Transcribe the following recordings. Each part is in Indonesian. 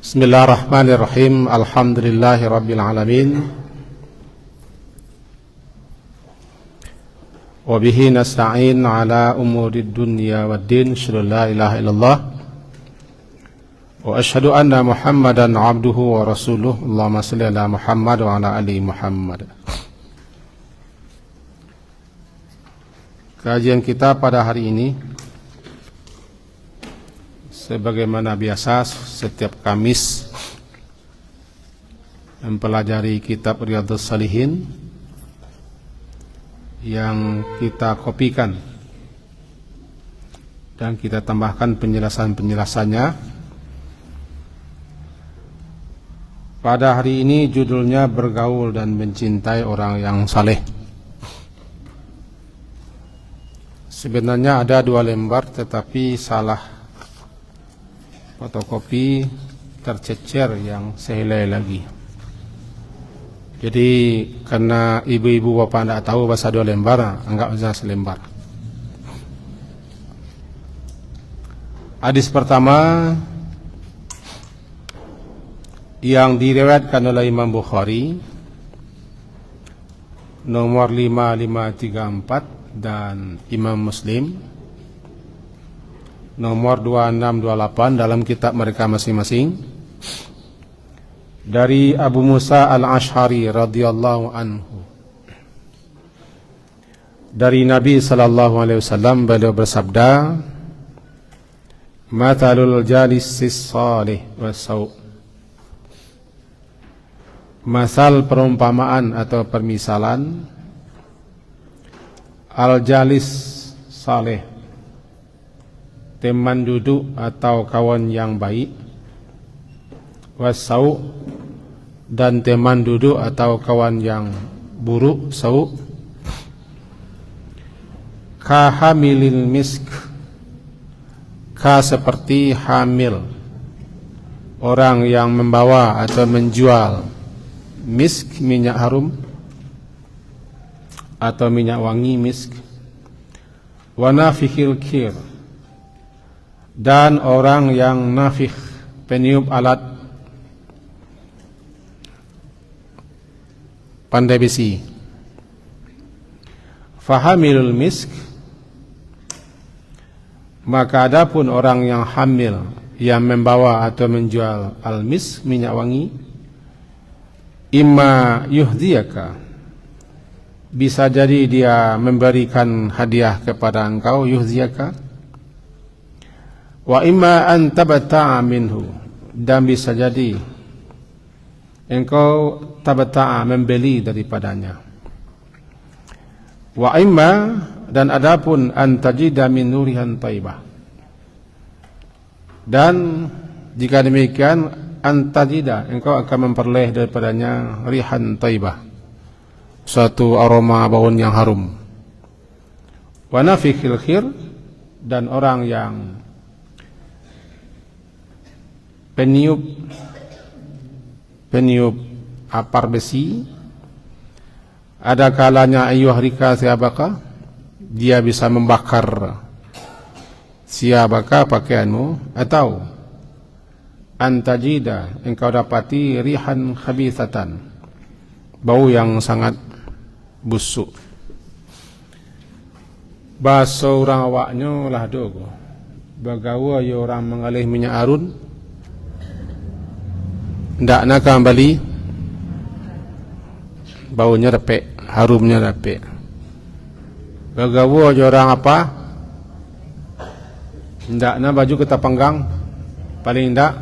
Bismillahirrahmanirrahim. Alhamdulillahirabbil alamin. Wa bihi nasta'in ala umurid dunya waddin. Asyhadu an la ilaha illallah wa asyhadu anna Muhammadan abduhu wa rasuluh. Allahumma shalli ala Muhammad wa ala ali Muhammad. Kajian kita pada hari ini sebagaimana biasa setiap Kamis mempelajari kitab Riyadhus Shalihin yang kita kopikan dan kita tambahkan penjelasan-penjelasannya. Pada hari ini judulnya Bergaul dan Mencintai Orang yang Saleh. Sebenarnya ada 2 lembar tetapi salah fotokopi, tercecer yang sehelai lagi. Jadi karena ibu-ibu bapak tidak tahu bahasa 2 lembar, anggap saja selembar. Hadis pertama yang diriwayatkan oleh Imam Bukhari nomor 5534 dan Imam Muslim nomor 2628 dalam kitab mereka masing-masing, dari Abu Musa al-Ash'ari radhiyallahu anhu, dari Nabi sallallahu alaihi wasallam, beliau bersabda, "Mathalul jalisis salih wasau." Masal perumpamaan atau permisalan al-jalis salih, teman duduk atau kawan yang baik, wasau, dan teman duduk atau kawan yang buruk, sau, kahamilil misk, ka seperti hamil, orang yang membawa atau menjual misk, minyak harum atau minyak wangi, misk, wa nafikhil kir, dan orang yang nafikh, peniup alat pandai besi. Fahamilul misk, maka adapun orang yang hamil yang membawa atau menjual al-misk, minyak wangi, imma yuhdiyaka, bisa jadi dia memberikan hadiah kepada engkau, yuhdiyaka, wa imma an tabta'a minhu, dan bisa jadi engkau tabta'a, membeli daripadanya, wa imma, dan adapun an tajida min nurihan thayyibah, dan jika demikian an tajida, engkau akan memperoleh daripadanya rihan thayyibah, suatu aroma bau yang harum, wa nafikhil khir, dan orang yang peniup apar besi, ada kalanya ayyuhrika siabaka, dia bisa membakar siabaka, pakaianmu, atau antajida, engkau dapati rihan khabithatan, bau yang sangat busuk. Bahasa orang awaknya lah dogo, bagawa ya orang mengalih minyak arun, ndak nak kembali, baunya repek, harumnya repek. Bagawa orang apa? Ndak nak baju kita panggang, paling ndak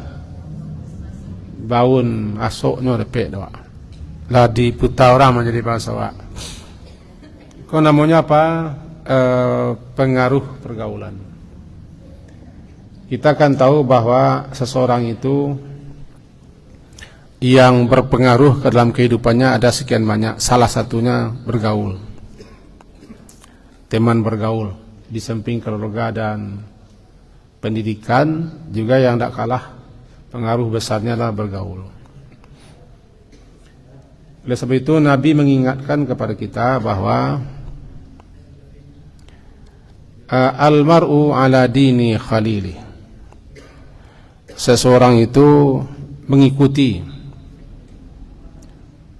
baun asoknya repek doa. Lah diputar orang menjadi bahasa wak. Kau namanya apa? Pengaruh pergaulan. Kita kan tahu bahwa seseorang itu yang berpengaruh ke dalam kehidupannya ada sekian banyak. Salah satunya bergaul, teman bergaul. Di samping keluarga dan pendidikan, juga yang tidak kalah pengaruh besarnya adalah bergaul. Oleh sebab itu Nabi mengingatkan kepada kita bahwa al-mar'u ala dini khalili, seseorang itu mengikuti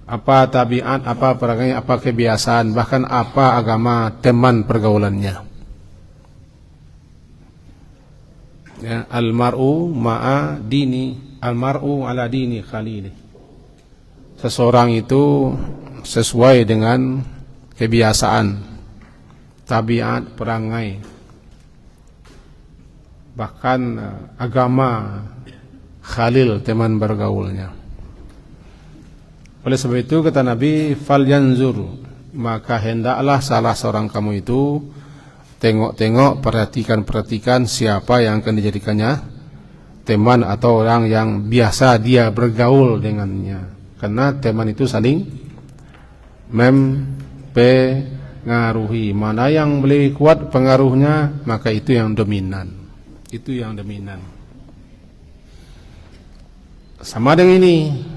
apa tabiat, apa perangai, apa kebiasaan, bahkan apa agama teman pergaulannya. Ya, almar'u ma'a dini, almar'u ala dini khalili. Seseorang itu sesuai dengan kebiasaan, tabiat, perangai, bahkan agama khalil, teman bergaulnya. Oleh sebab itu kata Nabi, falyanzur, maka hendaklah salah seorang kamu itu tengok-tengok, perhatikan siapa yang akan dijadikannya teman atau orang yang biasa dia bergaul dengannya. Karena teman itu saling mempengaruhi. Mana yang lebih kuat pengaruhnya, maka itu yang dominan. Itu yang dominan. Sama dengan ini,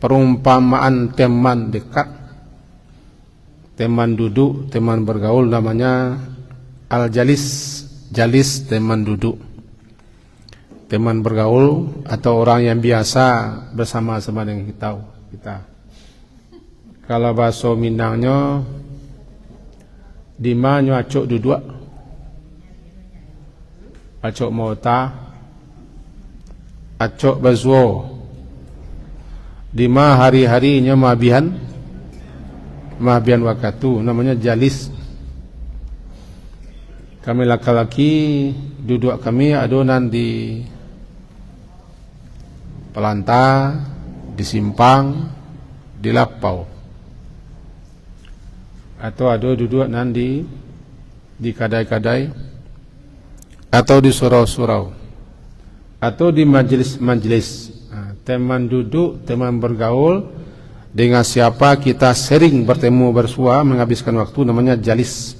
perumpamaan teman dekat, teman duduk, teman bergaul namanya al-jalis. Jalis, teman duduk, teman bergaul atau orang yang biasa bersama-sama dengan kita. Kalau bahasa Minangnya, di mana acok duduk, acok mota, acok bazwo, di mana hari-harinya mabihan wakatu, namanya jalis. Kami laki-laki duduk kami adonan di pelanta, di simpang, di lapau, atau ada duduk nanti di kadai-kadai, atau di surau-surau, atau di majelis-majelis. Teman duduk, teman bergaul, dengan siapa kita sering bertemu bersua, menghabiskan waktu, namanya jalis.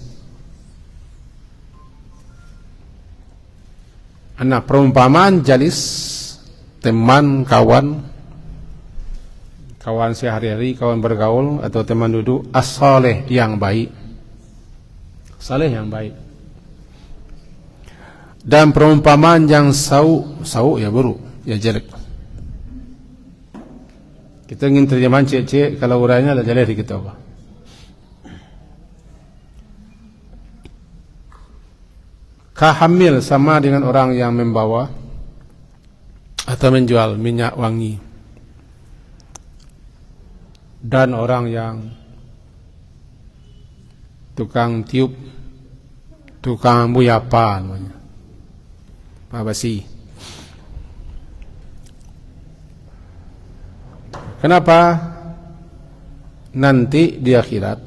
Nah, perumpamaan jalis, teman, kawan sehari-hari, kawan bergaul atau teman duduk, as-saleh, yang baik, saleh yang baik. Dan perumpamaan yang sau ya buruk, ya jelek. Kita ingin terjemahan cek-cek, kalau urainya ada jelek di kita apa? Kahamil sama dengan orang yang membawa atau menjual minyak wangi, dan orang yang tukang tiup, tukang buyapa namanya, mabasi. Kenapa? Nanti di akhirat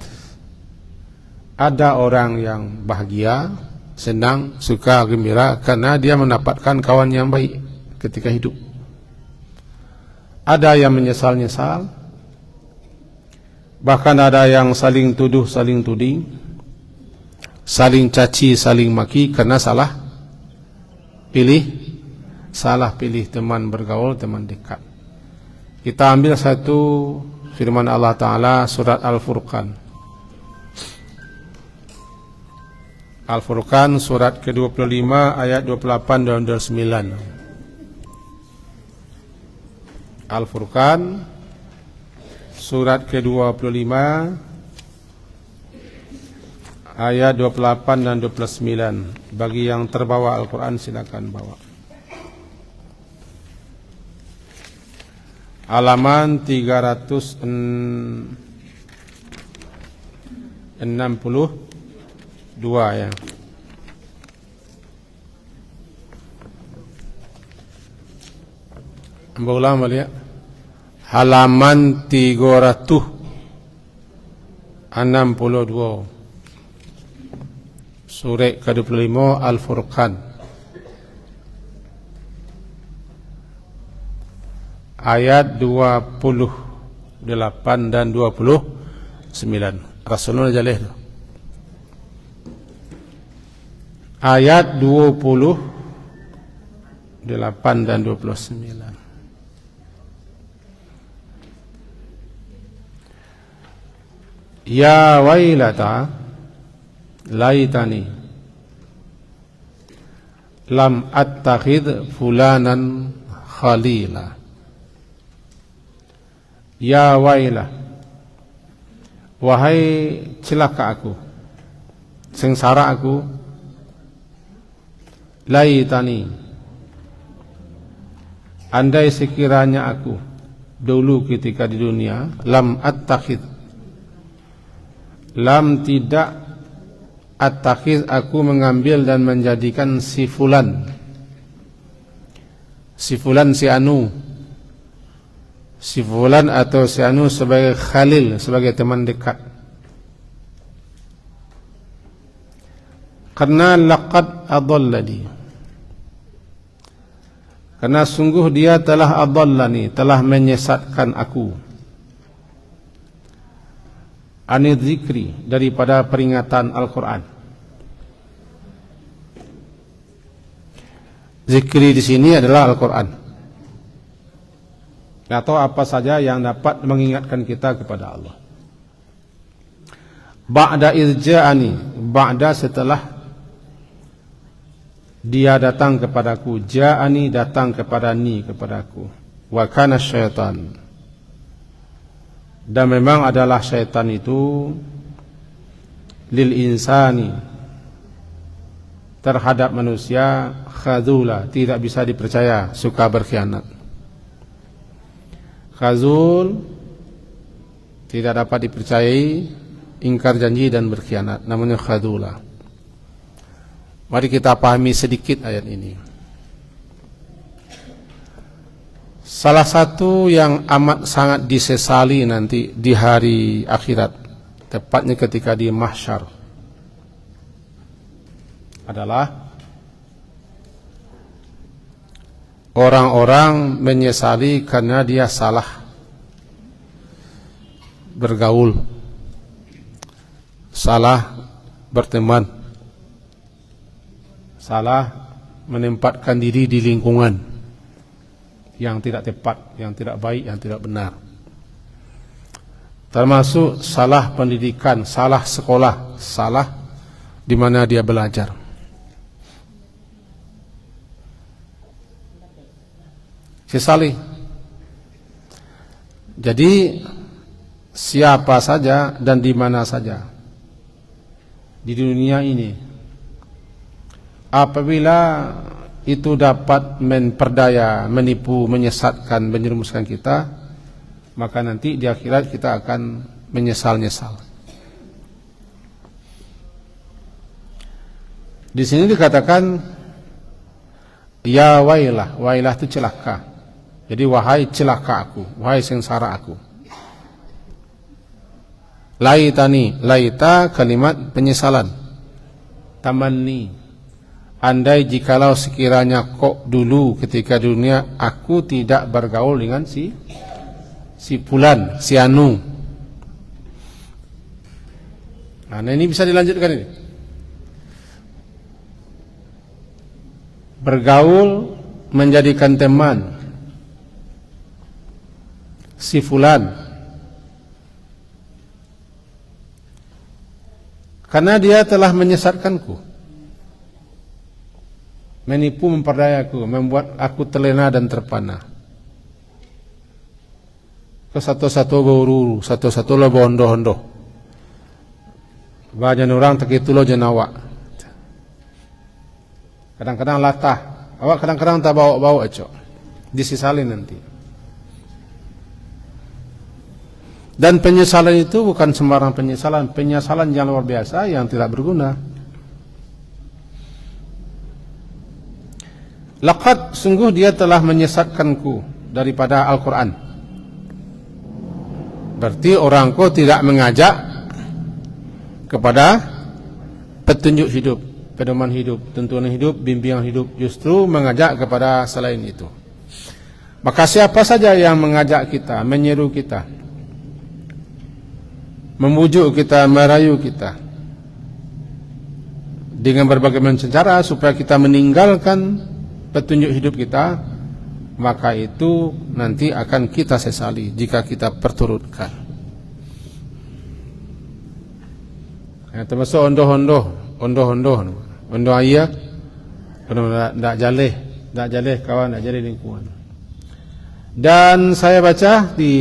ada orang yang bahagia, senang, suka, gembira karena dia mendapatkan kawan yang baik ketika hidup. Ada yang menyesal-nyesal, bahkan ada yang saling tuduh, saling tuding, saling caci, saling maki karena salah pilih teman bergaul, teman dekat. Kita ambil satu firman Allah Ta'ala, surat Al-Furqan. Al-Furqan surat ke-25 ayat 28 dan 29. Al-Furqan surat ke-25 ayat 28 dan 29. Bagi yang terbawa Al-Quran silakan bawa. Halaman 362 ya. Ulang balik. Halaman 362. Surah ke-25 Al-Furqan. Ayat 28 dan 29. Rasulullah jalih tu. Ayat 28 dan 29. Ya wailata laitani lam attakhidh fulanan khalila Ya wailah, wahai celaka aku, sengsara aku. Laitani, andai sekiranya aku dulu ketika di dunia, lam attakhid, lam tidak attakhid, aku mengambil dan menjadikan si fulan si anu, si fulan atau si anu sebagai khalil, sebagai teman dekat. Karena laqad adallani, karena sungguh dia telah adallani, telah menyesatkan aku, anil zikri, daripada peringatan Al-Quran. Zikri di sini adalah Al-Quran, atau apa saja yang dapat mengingatkan kita kepada Allah. Ba'da irja'ani, ba'da setelah dia datang kepadaku, ja'ani datang kepadaku, wa kana syaitan, dan memang adalah syaitan itu lil insani, terhadap manusia, khazula, tidak bisa dipercaya, suka berkhianat. Khazul, tidak dapat dipercayai, ingkar janji dan berkhianat, namanya khazula. Mari kita pahami sedikit ayat ini. Salah satu yang amat sangat disesali nanti di hari akhirat, tepatnya ketika di mahsyar, adalah orang-orang menyesali karena dia salah bergaul, salah berteman, salah menempatkan diri di lingkungan yang tidak tepat, yang tidak baik, yang tidak benar. Termasuk salah pendidikan, salah sekolah, salah di mana dia belajar. Sesali. Jadi siapa saja dan di mana saja di dunia ini, apabila itu dapat memperdaya, menipu, menyesatkan, menjerumuskan kita, maka nanti di akhirat kita akan menyesal-nyesal. Di sini dikatakan ya wailah, wailah itu celaka. Jadi wahai celaka aku, wahai sengsara aku. Laitani, laita kalimat penyesalan. Tamanni, andai jikalau sekiranya kok dulu ketika dunia aku tidak bergaul dengan si fulan, si anu. Nah ini bisa dilanjutkan ini. Bergaul, menjadikan teman si fulan, karena dia telah menyesatkanku, menipu, memperdayaku, membuat aku terlena dan terpana. Ke satu-satu buru, satu-satu lo bondo-hondo. Bajan orang tak itu lo jenawa. Kadang-kadang latah, awak kadang-kadang tak bawa-bawa aja, disisalin nanti. Dan penyesalan itu bukan sembarang penyesalan, penyesalan yang luar biasa yang tidak berguna. Laqad, sungguh dia telah menyesatkanku daripada Al-Quran. Berarti orangku tidak mengajak kepada petunjuk hidup, pedoman hidup, tuntunan hidup, bimbingan hidup, justru mengajak kepada selain itu. Maka siapa saja yang mengajak kita, menyeru kita, membujuk kita, merayu kita dengan berbagai macam cara supaya kita meninggalkan petunjuk hidup kita, maka itu nanti akan kita sesali jika kita perturutkan. Termasuk ondo ayah, ndak jaleh kawan, ndak jaleh lingkungan. Dan saya baca di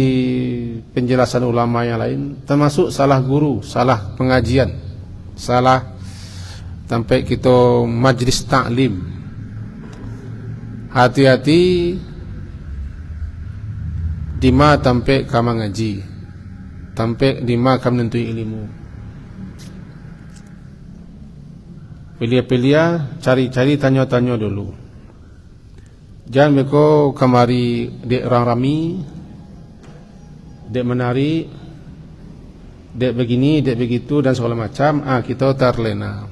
penjelasan ulama yang lain, termasuk salah guru, salah pengajian, salah sampai kita majlis taklim. Hati-hati dima sampai kama ngaji, sampai dima kam nentui ilmu. Pilih-pilih, cari-cari, tanya-tanya dulu. Jangan beko kamari dek orang rami, dek menari, dek begini, dek begitu dan segala macam. Kita terlena.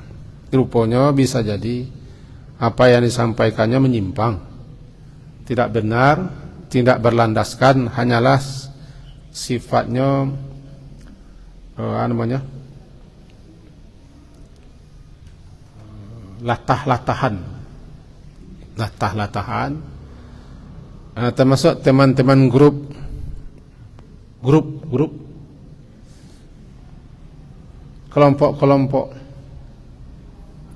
Rupanya bisa jadi apa yang disampaikannya menyimpang, tidak benar, tidak berlandaskan, hanyalah sifatnya latah-latahan, termasuk teman-teman grup kelompok-kelompok,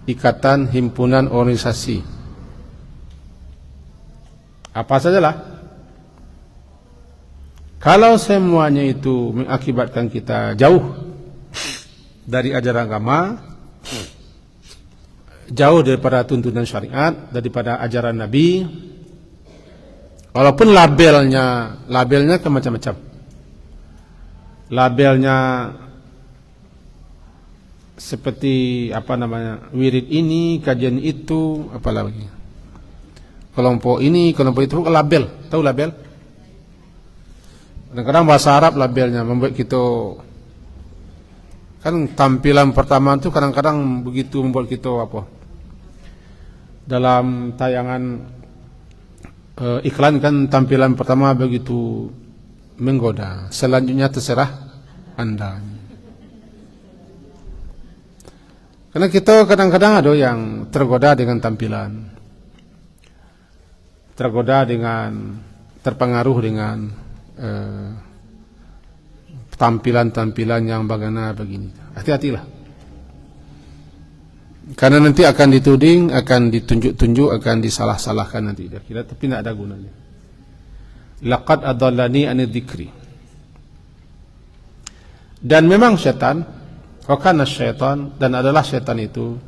ikatan, himpunan, organisasi, apa sajalah. Kalau semuanya itu mengakibatkan kita jauh dari ajaran agama, jauh daripada tuntunan syariat, daripada ajaran Nabi, walaupun labelnya ke macam-macam, labelnya seperti wirid ini, kajian itu, apalagi kelompok ini, kelompok itu, label, tahu label? Kadang-kadang bahasa Arab labelnya membuat kita, kan tampilan pertama itu kadang-kadang begitu membuat kita dalam tayangan iklan kan tampilan pertama begitu menggoda, selanjutnya terserah Anda. Karena kita kadang-kadang ada yang tergoda dengan tampilan, tergoda dengan, terpengaruh dengan tampilan-tampilan yang bagaimana begini. Hati-hatilah, karena nanti akan dituding, akan ditunjuk-tunjuk, akan disalah-salahkan nanti kira, tapi tidak ada gunanya. Laqad adallani an dzikri. Dan memang syaitan, wakana syaitan, dan adalah syaitan itu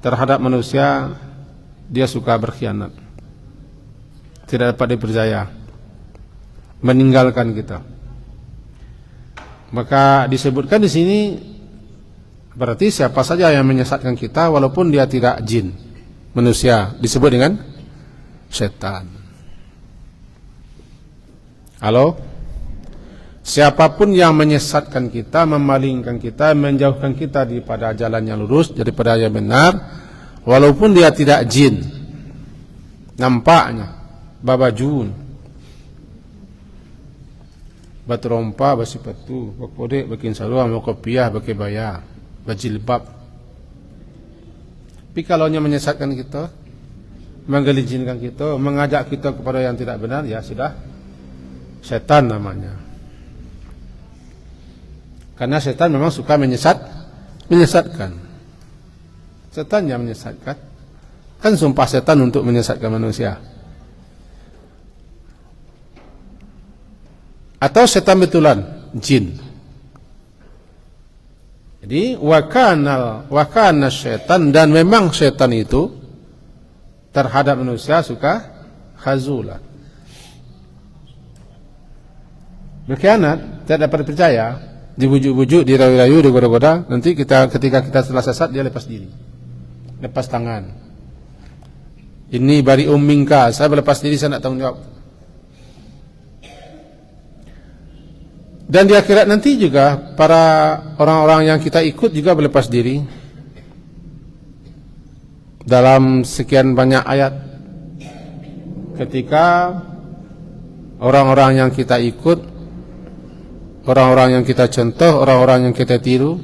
terhadap manusia, dia suka berkhianat, tidak dapat dipercaya, meninggalkan kita. Maka disebutkan di sini, berarti siapa saja yang menyesatkan kita, walaupun dia tidak jin, manusia, disebut dengan setan. Halo? Siapapun yang menyesatkan kita, memalingkan kita, menjauhkan kita daripada jalan yang lurus, daripada yang benar, walaupun dia tidak jin, nampaknya babajun, batu rompa, basipatu, bakode, bakin sarua, makopiah, bakebaya, bajilbab. Tapi kalau nya menyesatkan kita, menggelincirkan kita, mengajak kita kepada yang tidak benar, ya sudah, setan namanya. Karena setan memang suka menyesatkan. Setan yang menyesatkan. Kan sumpah setan untuk menyesatkan manusia. Atau setan betulan, jin. Jadi wakana setan, dan memang setan itu terhadap manusia suka khazula, berkhianat, tidak dapat dipercaya, dibujuk-bujuk, dirayu-rayu, digoda-goda. Nanti ketika kita telah sesat, dia lepas diri, lepas tangan. Ini bari ummingka, saya berlepas diri, saya nak tanggung jawab. Dan di akhirat nanti juga para orang-orang yang kita ikut juga berlepas diri. Dalam sekian banyak ayat, ketika orang-orang yang kita ikut, orang-orang yang kita contoh, orang-orang yang kita tiru,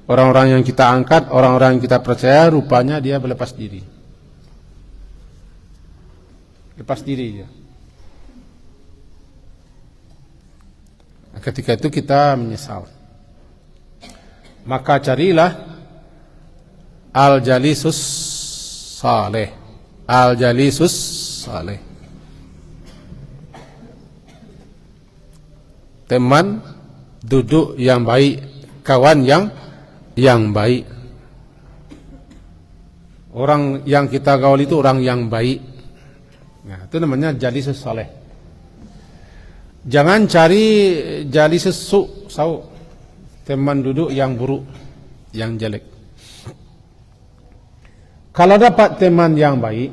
orang-orang yang kita angkat, orang-orang yang kita percaya, rupanya dia berlepas diri. Lepas diri dia. Ketika itu kita menyesal. Maka carilah al-jalisus saleh. Al-jalisus saleh. teman duduk yang baik, kawan yang baik. Orang yang kita gaul itu orang yang baik. Nah, itu namanya jadi sesoleh. Jangan cari jadi sesuk, teman duduk yang buruk, yang jelek. Kalau dapat teman yang baik,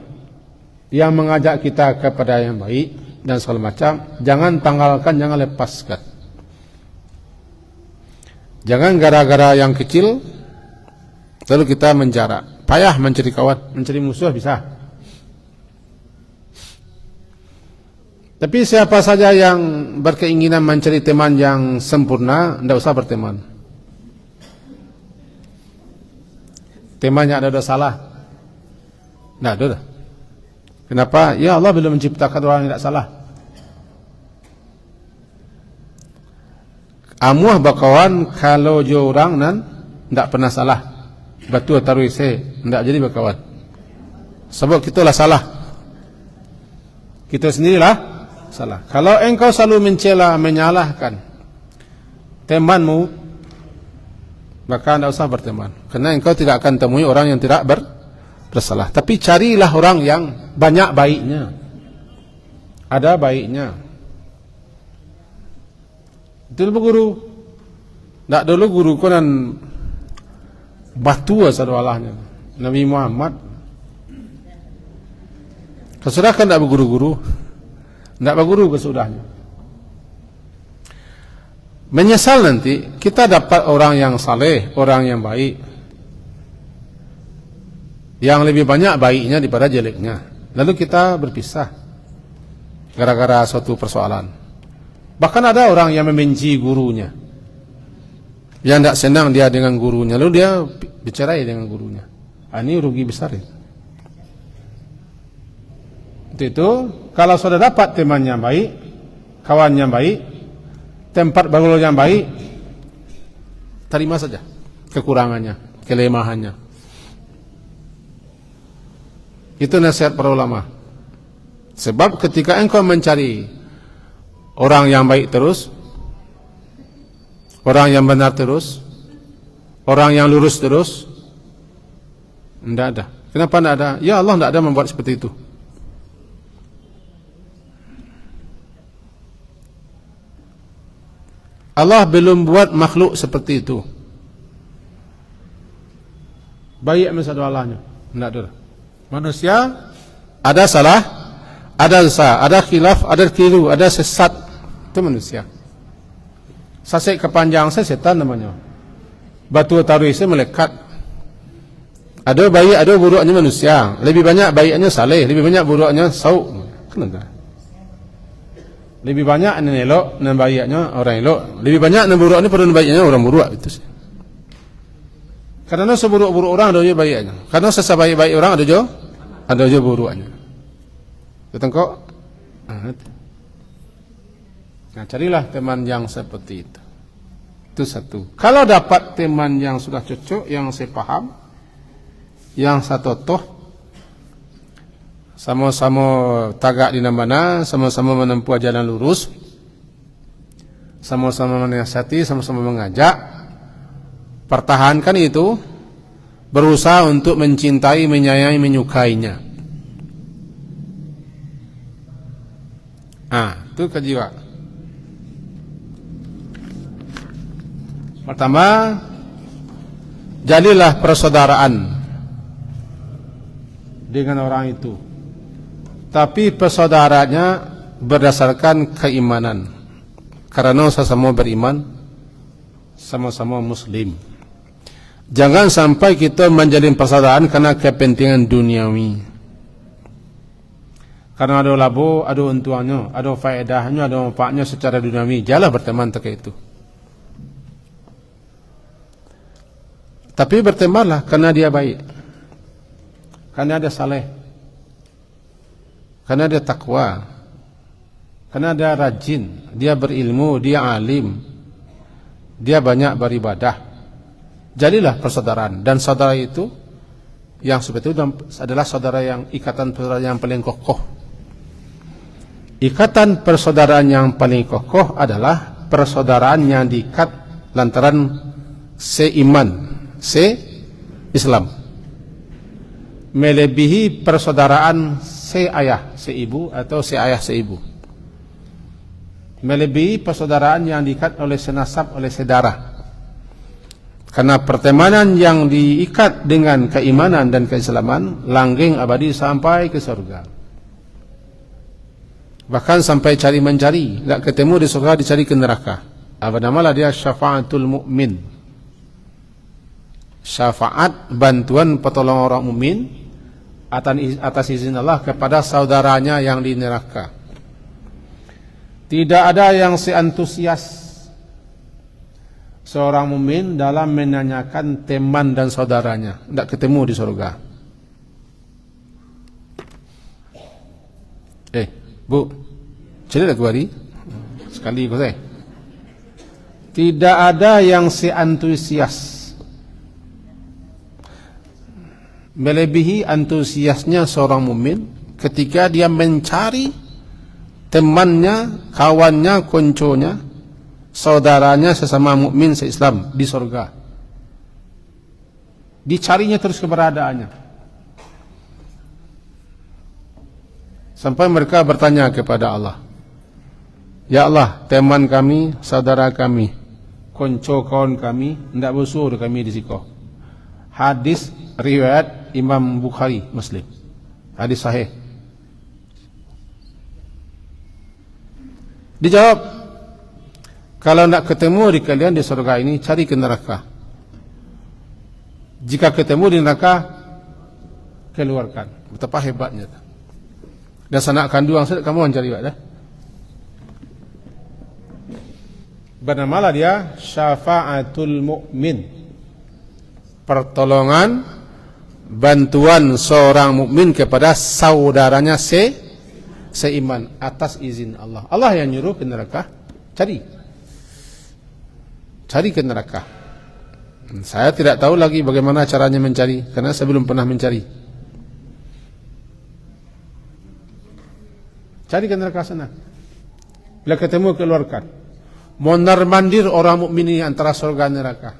yang mengajak kita kepada yang baik dan segala macam, jangan tanggalkan, jangan lepaskan. Jangan gara-gara yang kecil lalu kita menjarak. Payah mencari kawan, mencari musuh bisa. Tapi siapa saja yang berkeinginan mencari teman yang sempurna, tidak usah berteman. Temannya ada salah. Tidak ada. Kenapa? Ya Allah belum menciptakan orang yang tidak salah. Amuah bakawan kalau jo orang nan tidak pernah salah. Batu taruh saya tidak jadi bakawan. Sebab kita lah salah. Kita sendirilah salah. Kalau engkau selalu mencela, menyalahkan temanmu, maka tidak usah berteman. Karena engkau tidak akan temui orang yang tidak bersalah. Tapi carilah orang yang banyak baiknya. Ada baiknya. Itu guru. Tak dulu guru konan batu asal walahnya. Nabi Muhammad. Kesudah kan tak berguru-guru. Tak berguru kesudahnya. Menyesal nanti kita dapat orang yang saleh, orang yang baik, yang lebih banyak baiknya daripada jeleknya. Lalu kita berpisah gara-gara suatu persoalan. Bahkan ada orang yang membenci gurunya, yang tidak senang dia dengan gurunya, lalu dia bercerai dengan gurunya. Ini rugi besar ya. Itu kalau sudah dapat teman yang baik, kawan yang baik, tempat bergaul yang baik, terima saja kekurangannya, kelemahannya. Itu nasihat para ulama. Sebab ketika engkau mencari orang yang baik terus, orang yang benar terus, orang yang lurus terus, tidak ada. Kenapa tidak ada? Ya Allah tidak ada membuat seperti itu. Allah belum buat makhluk seperti itu. Baik misalnya Allahnya, tidak ada. Manusia ada salah, ada dosa, ada khilaf, ada keliru, ada sesat. Itu manusia. Sasek kepanjang saya setan namanya. Batu taruh saya melekat. Ada baik, ada buruknya manusia. Lebih banyak baiknya saleh, lebih banyak buruknya sauk. Kenapa? Lebih banyak yang elok dan baiknya orang elok. Lebih banyak yang buruknya pada baiknya orang buruk. Itu sih. Karena seburuk-buruk orang ada juga baiknya. Karena sesabaik-baik orang ada juga buruknya. Betul kok? Nah, carilah teman yang seperti itu. Itu satu. Kalau dapat teman yang sudah cocok, yang sepaham, yang satotoh, sama-sama tagak di mana, sama-sama menempuh jalan lurus, sama-sama menasihati, sama-sama mengajak, pertahankan itu, berusaha untuk mencintai, menyayangi, menyukainya. Itu kejiwa. Pertama, jadilah persaudaraan dengan orang itu. Tapi persaudaraannya berdasarkan keimanan. Karena sama-sama beriman, sama-sama muslim. Jangan sampai kita menjalin persaudaraan karena kepentingan duniawi. Karena ada labo, ada untuannya, ada faedahnya, ada manfaatnya secara duniawi. Janganlah berteman terkait itu. Tapi bertemanlah karena dia baik, karena dia saleh, karena dia takwa, karena dia rajin, dia berilmu, dia alim, dia banyak beribadah. Jadilah persaudaraan. Dan saudara itu yang seperti itu adalah saudara yang ikatan persaudaraan yang paling kokoh. Ikatan persaudaraan yang paling kokoh adalah persaudaraan yang diikat lantaran seiman, se-Islam, melebihi persaudaraan seayah, seibu atau seayah, seibu, melebihi persaudaraan yang diikat oleh senasab, oleh sedarah. Karena pertemanan yang diikat dengan keimanan dan keislaman langgeng abadi sampai ke surga. Bahkan sampai cari mencari, tak ketemu di surga, dicari ke neraka. Apa namalah dia? Syafa'atul mu'min. Syafaat, bantuan, pertolongan orang mukmin atas izin Allah kepada saudaranya yang di neraka. Tidak ada yang seantusias seorang mukmin dalam menanyakan teman dan saudaranya, tidak ketemu di surga. Bu, cerita aku hari sekali ikut saya. Tidak ada yang seantusias melebihi antusiasnya seorang mukmin ketika dia mencari temannya, kawannya, konconya, saudaranya sesama mukmin se-Islam di surga. Dicarinya terus keberadaannya. Sampai mereka bertanya kepada Allah, ya Allah, teman kami, saudara kami, konco kawan kami, tidak bersuruh kami di siko. Hadis riwayat Imam Bukhari, Muslim. Hadis sahih. Dijawab, kalau nak ketemu di kalian di surga ini, cari ke neraka. Jika ketemu di neraka, keluarkan. Betapa hebatnya. Dan sanak kandung sedek kamu mencari dah. Bernamalah dia syafa'atul mu'min. Pertolongan, bantuan seorang mukmin kepada saudaranya seiman atas izin Allah. Allah yang nyuruh ke neraka, cari ke neraka. Saya tidak tahu lagi bagaimana caranya mencari, karena saya belum pernah mencari. Cari ke neraka sana. Bila ketemu, keluarkan. Mondar-mandir orang mukmin ini antara surga dan neraka.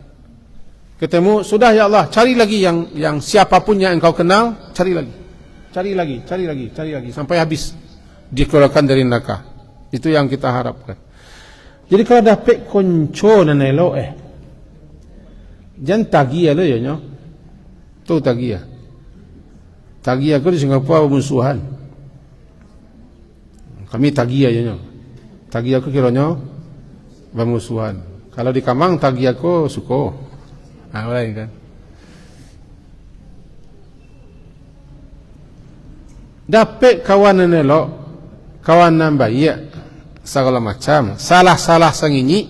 Ketemu, sudah ya Allah, cari lagi yang siapapun yang engkau kenal, cari lagi. Cari lagi sampai habis dikeluarkan dari neraka. Itu yang kita harapkan. Jadi kalau dapat konco dan elok jangan tagih lo ya nyo. Tu tagih. Tagih aku di Singapura bermusuhan. Kami tagih aja nyo. Tagih aku kiranya bermusuhan. Kalau di Kamang tagih aku suko. Lain kan. Dapat kawan yang elok, kawan yang baik, segala macam, salah sengini,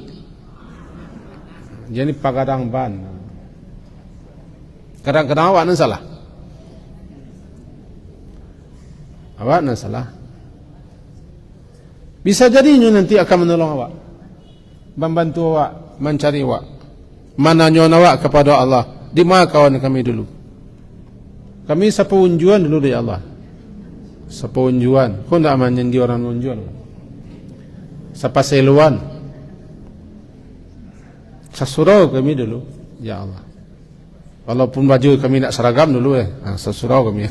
jadi pagadang ban. Kadang-kadang awak nan salah. Awak nan salah. Bisa jadi nanti akan menolong awak, membantu awak, mencari awak, menanyakan awak kepada Allah. Di mana kawan kami dulu? Kami sepunjuan dulu dari Allah. Sepunjuan. Kau tidak menjadi orang punjuan. Sepaseluan. Sesurau kami dulu, ya Allah. Walaupun baju kami tidak seragam dulu sesurau kami.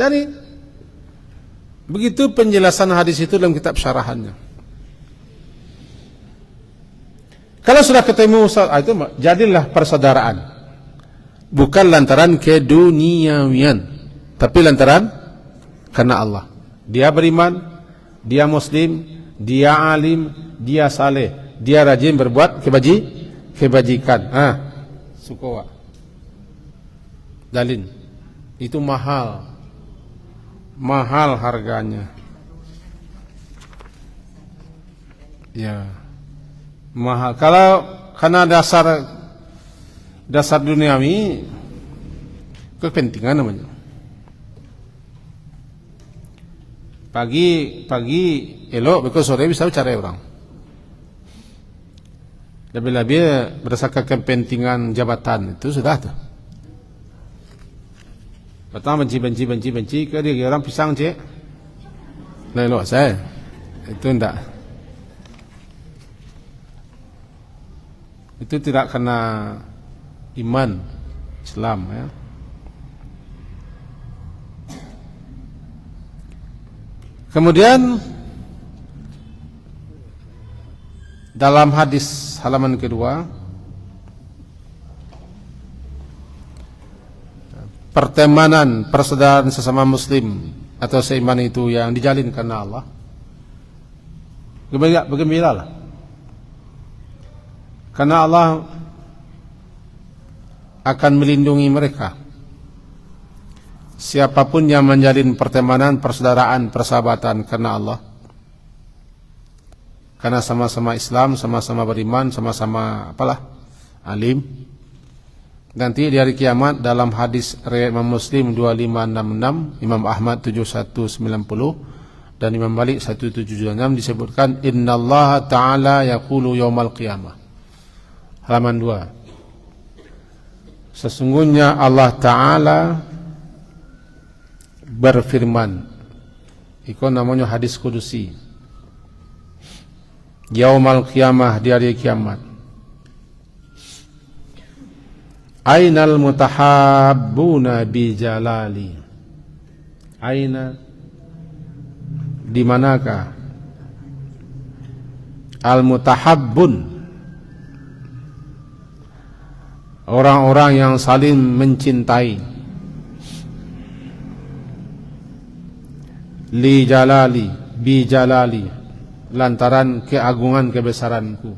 Jadi begitu penjelasan hadis itu dalam kitab syarahannya. Kalau sudah ketemu itu jadilah persaudaraan. Bukan lantaran keduniawian, tapi lantaran karena Allah. Dia beriman, dia muslim, dia alim, dia saleh, dia rajin berbuat kebajikan. Sukowa. Dalin. Itu mahal harganya. Ya. Mahal. Kalau karena dasar duniawi kepentingan namanya. Pagi elok, besok sore bisa cari orang. Lebih-lebih berdasarkan kepentingan jabatan itu sudah tuh. Pertama benci ke dia orang pisang cek. Elok saya. Itu enggak. Itu tidak kena iman Islam ya. Kemudian dalam hadis halaman kedua, pertemanan persaudaraan sesama muslim atau seiman itu yang dijalin karena Allah, bergembiralah. Karena Allah akan melindungi mereka. Siapapun yang menjalin pertemanan, persaudaraan, persahabatan karena Allah, karena sama-sama Islam, sama-sama beriman, sama-sama alim. Nanti di hari kiamat dalam hadis riwayat Imam Muslim 2566, Imam Ahmad 7190 dan Imam Malik 1776 disebutkan, innallaha ta'ala yaqulu yaumal qiyamah. Halaman 2. Sesungguhnya Allah Ta'ala berfirman, itu namanya hadis kudusi, yaumal qiyamah, di hari kiamat, ainal mutahabbuna bi jalali, aina, di manakah, al mutahabbun, orang-orang yang saling mencintai, li jalali, bi jalali, lantaran keagungan kebesaranku.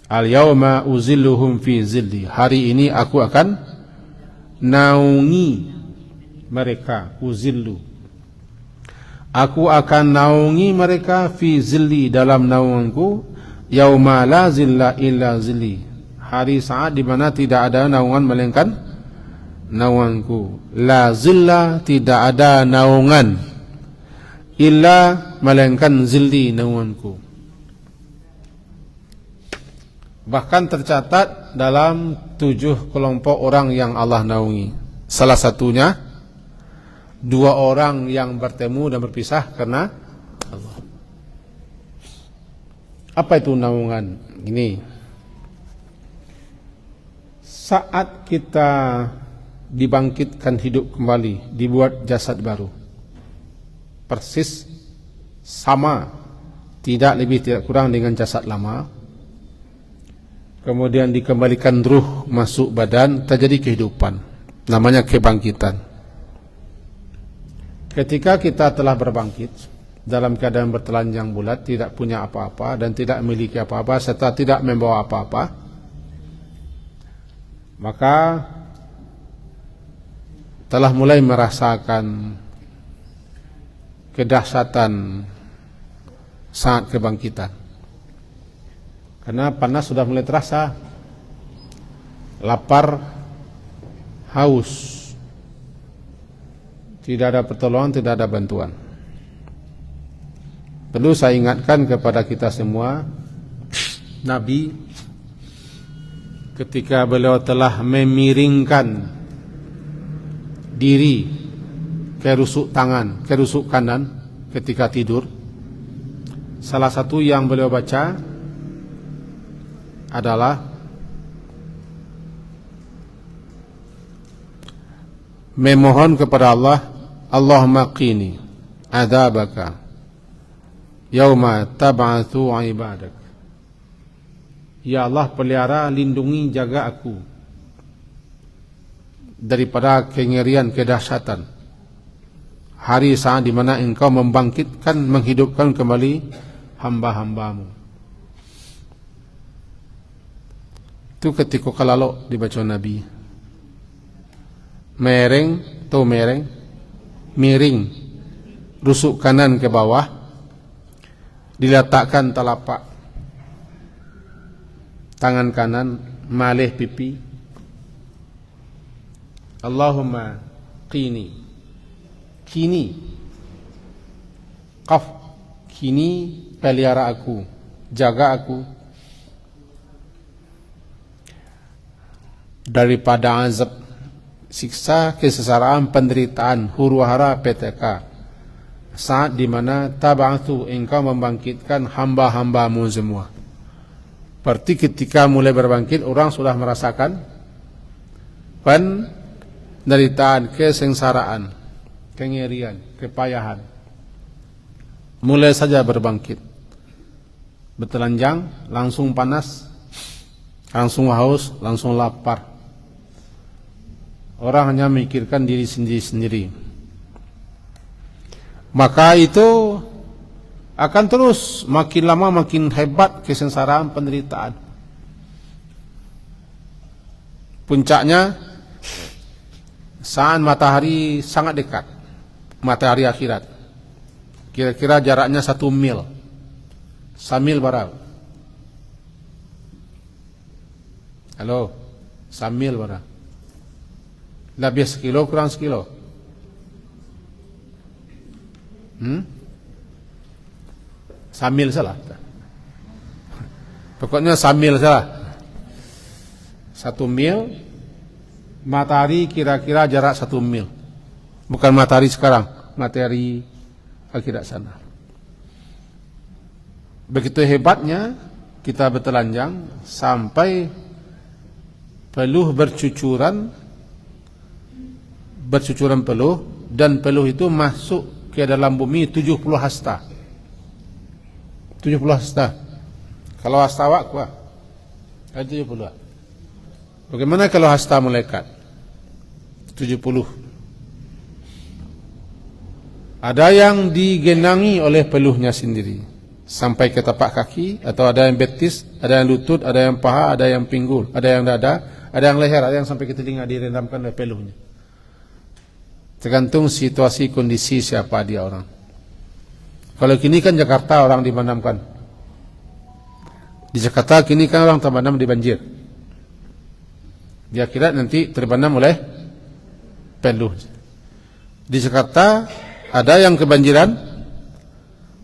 Al yauma uzilluhum fi zilli, hari ini aku akan naungi mereka, uzillu, aku akan naungi mereka, fi zilli, dalam naunganku, yauma la zilla illa zilli, hari saat di mana tidak ada naungan melainkan naunganku. La zilla, tidak ada naungan, illa, melainkan zilli, naunganku. Bahkan tercatat dalam 7 kelompok orang yang Allah naungi, salah satunya 2 orang yang bertemu dan berpisah karena Allah. Apa itu naungan? Ini saat kita dibangkitkan hidup kembali, dibuat jasad baru, persis sama, tidak lebih tidak kurang dengan jasad lama. Kemudian dikembalikan ruh masuk badan, terjadi kehidupan, namanya kebangkitan. Ketika kita telah berbangkit dalam keadaan bertelanjang bulat, tidak punya apa-apa dan tidak memiliki apa-apa serta tidak membawa apa-apa, maka telah mulai merasakan kedahsyatan saat kebangkitan. Karena panas sudah mulai terasa, lapar, haus, tidak ada pertolongan, tidak ada bantuan. Perlu saya ingatkan kepada kita semua, Nabi ketika beliau telah memiringkan diri ke rusuk tangan, ke rusuk kanan ketika tidur, salah satu yang beliau baca adalah memohon kepada Allah, Allahumma qini adzabaka yauma tab'atsu ibadak. Ya Allah, pelihara, lindungi, jaga aku daripada kengerian, kedahsyatan hari saat di mana engkau membangkitkan, menghidupkan kembali hamba-hambamu. Itu ketika kalalok dibaca Nabi. Miring, rusuk kanan ke bawah, diletakkan telapak tangan kanan malih pipi. Allahumma qini, qaf, kini pelihara aku, jaga aku daripada azab, siksa, kesesaraan, penderitaan, huru hara, PTK, saat di mana tab'atsu, engkau membangkitkan hamba-hambamu semua. Berarti ketika mulai berbangkit, orang sudah merasakan penderitaan, kesengsaraan, kengerian, kepayahan. Mulai saja berbangkit, bertelanjang, langsung panas, langsung haus, langsung lapar. Orang hanya memikirkan diri sendiri. Maka itu akan terus makin lama makin hebat kesengsaraan, penderitaan. Puncaknya saat matahari sangat dekat, matahari akhirat. Kira-kira jaraknya 1 mil. Samil barang. Halo, samil barang. Lebih sekilo, kurang sekilo. Samil salah. Pokoknya samil salah. 1 mil, matahari kira-kira jarak 1 mil. Bukan matahari sekarang, matahari akhirat sana. Begitu hebatnya kita bertelanjang sampai peluh bercucuran peluh, dan peluh itu masuk ke dalam bumi 70 hasta. 70 hasta. Kalau hasta awak kuah, 70. Bagaimana kalau hasta malaikat? 70. Ada yang digenangi oleh peluhnya sendiri sampai ke tapak kaki, atau ada yang betis, ada yang lutut, ada yang paha, ada yang pinggul, ada yang dada, ada yang leher, ada yang sampai ke telinga, direndamkan oleh peluhnya. Tergantung situasi kondisi siapa dia orang. Kalau kini kan Jakarta orang dibenamkan. Di Jakarta kini kan orang terbenam di banjir. Di akhirat nanti terbenam oleh peluh. Di Jakarta ada yang kebanjiran,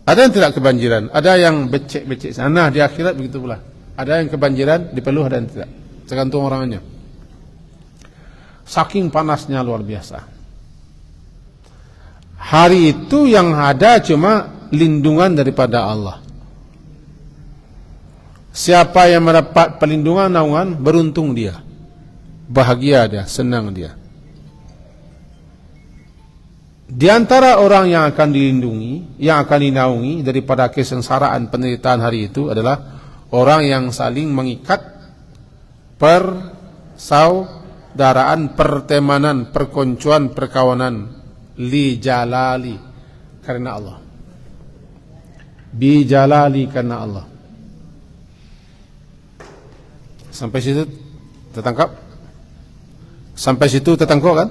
ada yang tidak kebanjiran, ada yang becek-becek sana. Di akhirat begitu pula. Ada yang kebanjiran di peluh, ada yang tidak. Tergantung orangnya. Saking panasnya luar biasa. Hari itu yang ada cuma lindungan daripada Allah. Siapa yang mendapat perlindungan, naungan, beruntung dia. Bahagia dia, senang dia. Di antara orang yang akan dilindungi, yang akan dinaungi daripada kesengsaraan penderitaan hari itu adalah orang yang saling mengikat persaudaraan, pertemanan, perkoncuan, perkawanan. Li jalali, karena Allah. Bi jalali, karena Allah. Sampai situ tertangkap? Sampai situ tertangkap kan?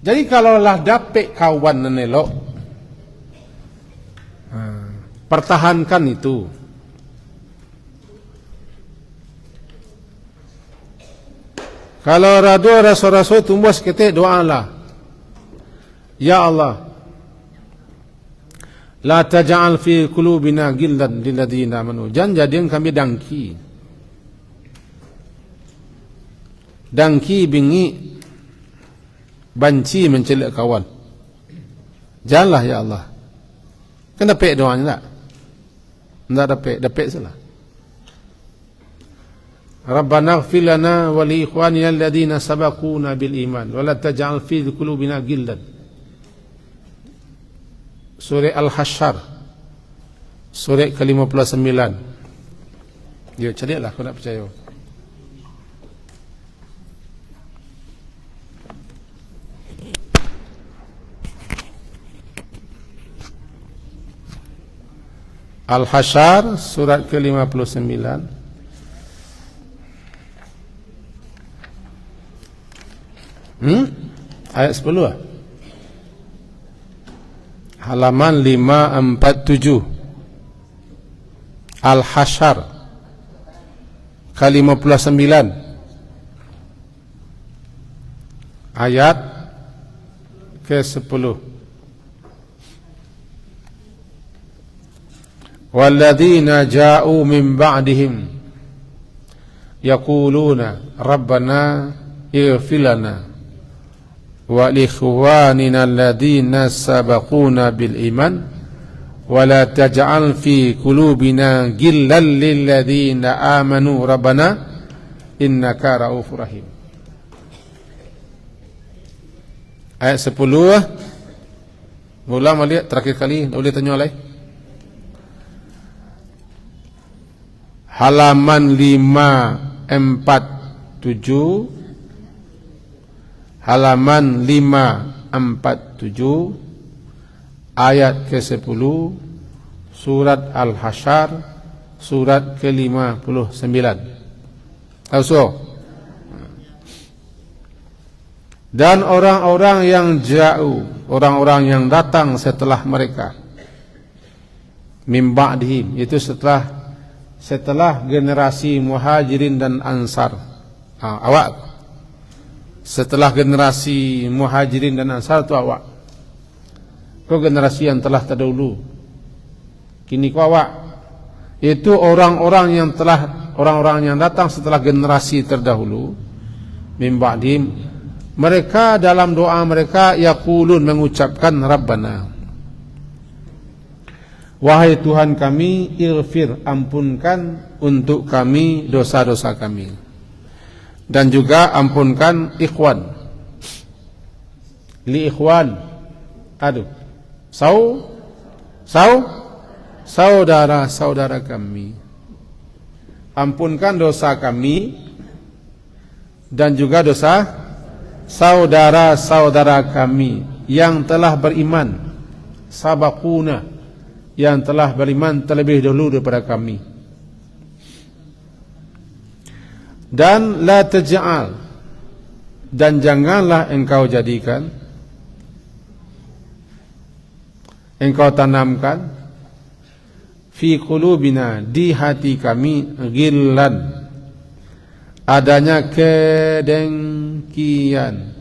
Jadi kalaulah dapet kawan nenelok, pertahankan itu. Kalau rado rasul-rasul tumbuh seketik, doalah. Ya Allah, la taj'al fi qulubina ghillan lil ladzina amanu. Jangan jadikan kami dangki. Dangki bingi, banci mencelak kawan. Janganlah ya Allah. Kan dapat doanya tak? Tak dapat salah. Rabbana ighfir lana wa li ikhwanina alladhina sabaquna bil iman wa la taj'al fi qulubina ghillan. Surah Al-Hasyr, surah ke-59. Ya, carilah kalau nak percaya. Al-Hasyr, surat ke-59. Ayat 10 lah. Halaman 547. Al-Hasyr ke-59 ayat ke-10. Walladzina ja'u min ba'dihim yaquluna rabbana ighfir lana wa li ikhwanina alladhina sabaquna bil iman wa la taj'al fi qulubina ghillan lil ladzina amanu rabbana innaka ra'ufur rahim. Ayat 10. Mula melihat terakhir kali, boleh tanya lagi. Halaman 547, halaman 547, ayat ke-10, surat Al-Hasyr, surat ke-59. Also, dan orang-orang yang jauh, orang-orang yang datang setelah mereka, min ba'dihim, itu setelah generasi Muhajirin dan Ansar. Awak setelah generasi Muhajirin dan Ansar itu awak. Kau generasi yang telah terdahulu. Kini kau awak. Itu orang-orang yang datang setelah generasi terdahulu, min ba'dihim. Mereka dalam doa mereka yaqulun, mengucapkan Rabbana, wahai Tuhan kami, ighfir, ampunkan untuk kami dosa-dosa kami, dan juga ampunkan ikhwan, li ikhwan, saudara-saudara kami, ampunkan dosa kami dan juga dosa saudara-saudara kami yang telah beriman, sabaquna, yang telah beriman terlebih dahulu daripada kami. Dan la taj'al, dan janganlah engkau jadikan, engkau tanamkan, fi qulubina, di hati kami, ghillan, adanya kedengkian,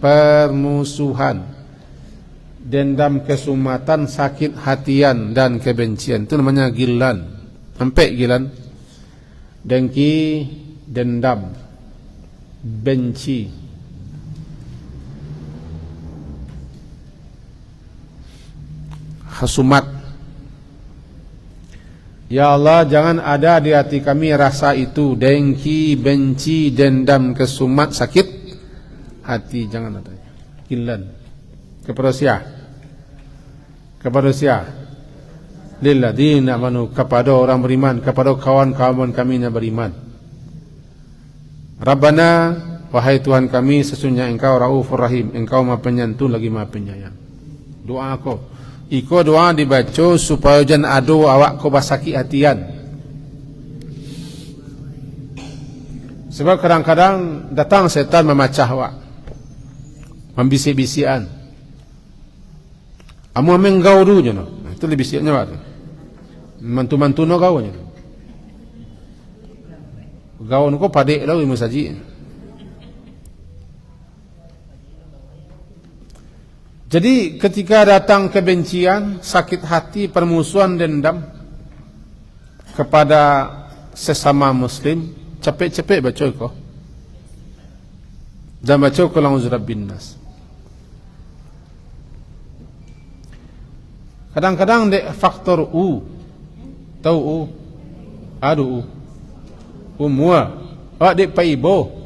permusuhan, dendam, kesumatan, sakit hatian dan kebencian. Itu namanya ghillan. Sampai ghillan, dengki, dendam, benci. Hasumat. Ya Allah, jangan ada di hati kami rasa itu, dengki, benci, dendam, kesumat, sakit hati, jangan ada. Ghillan. Kepada siapa? Kepada siapa? Lilladzina amanu, kepada orang beriman, kepada kawan-kawan kami yang beriman. Rabbana, wahai Tuhan kami, sesungguhnya Engkau Raufur Rahim, Engkau Maha Penyantun lagi Maha Penyayang. Doa aku. Iko doa dibaca supaya jangan ado awak kau basaki hatian. Sebab kadang-kadang datang setan memacah awak, membisik-bisikan. Amu menggau dulu je no. Itu lebih bisiknya awak tu. Mantu-mantu no gau je. Gau no ko padek dah ilmu saji. Jadi ketika datang kebencian, sakit hati, permusuhan, dendam kepada sesama muslim, cepet-cepet baca kau. Dan baca kau languz rabbin nas. Kadang-kadang dek faktor u. Tahu u? Adu u. Mua. Awak dek paibo.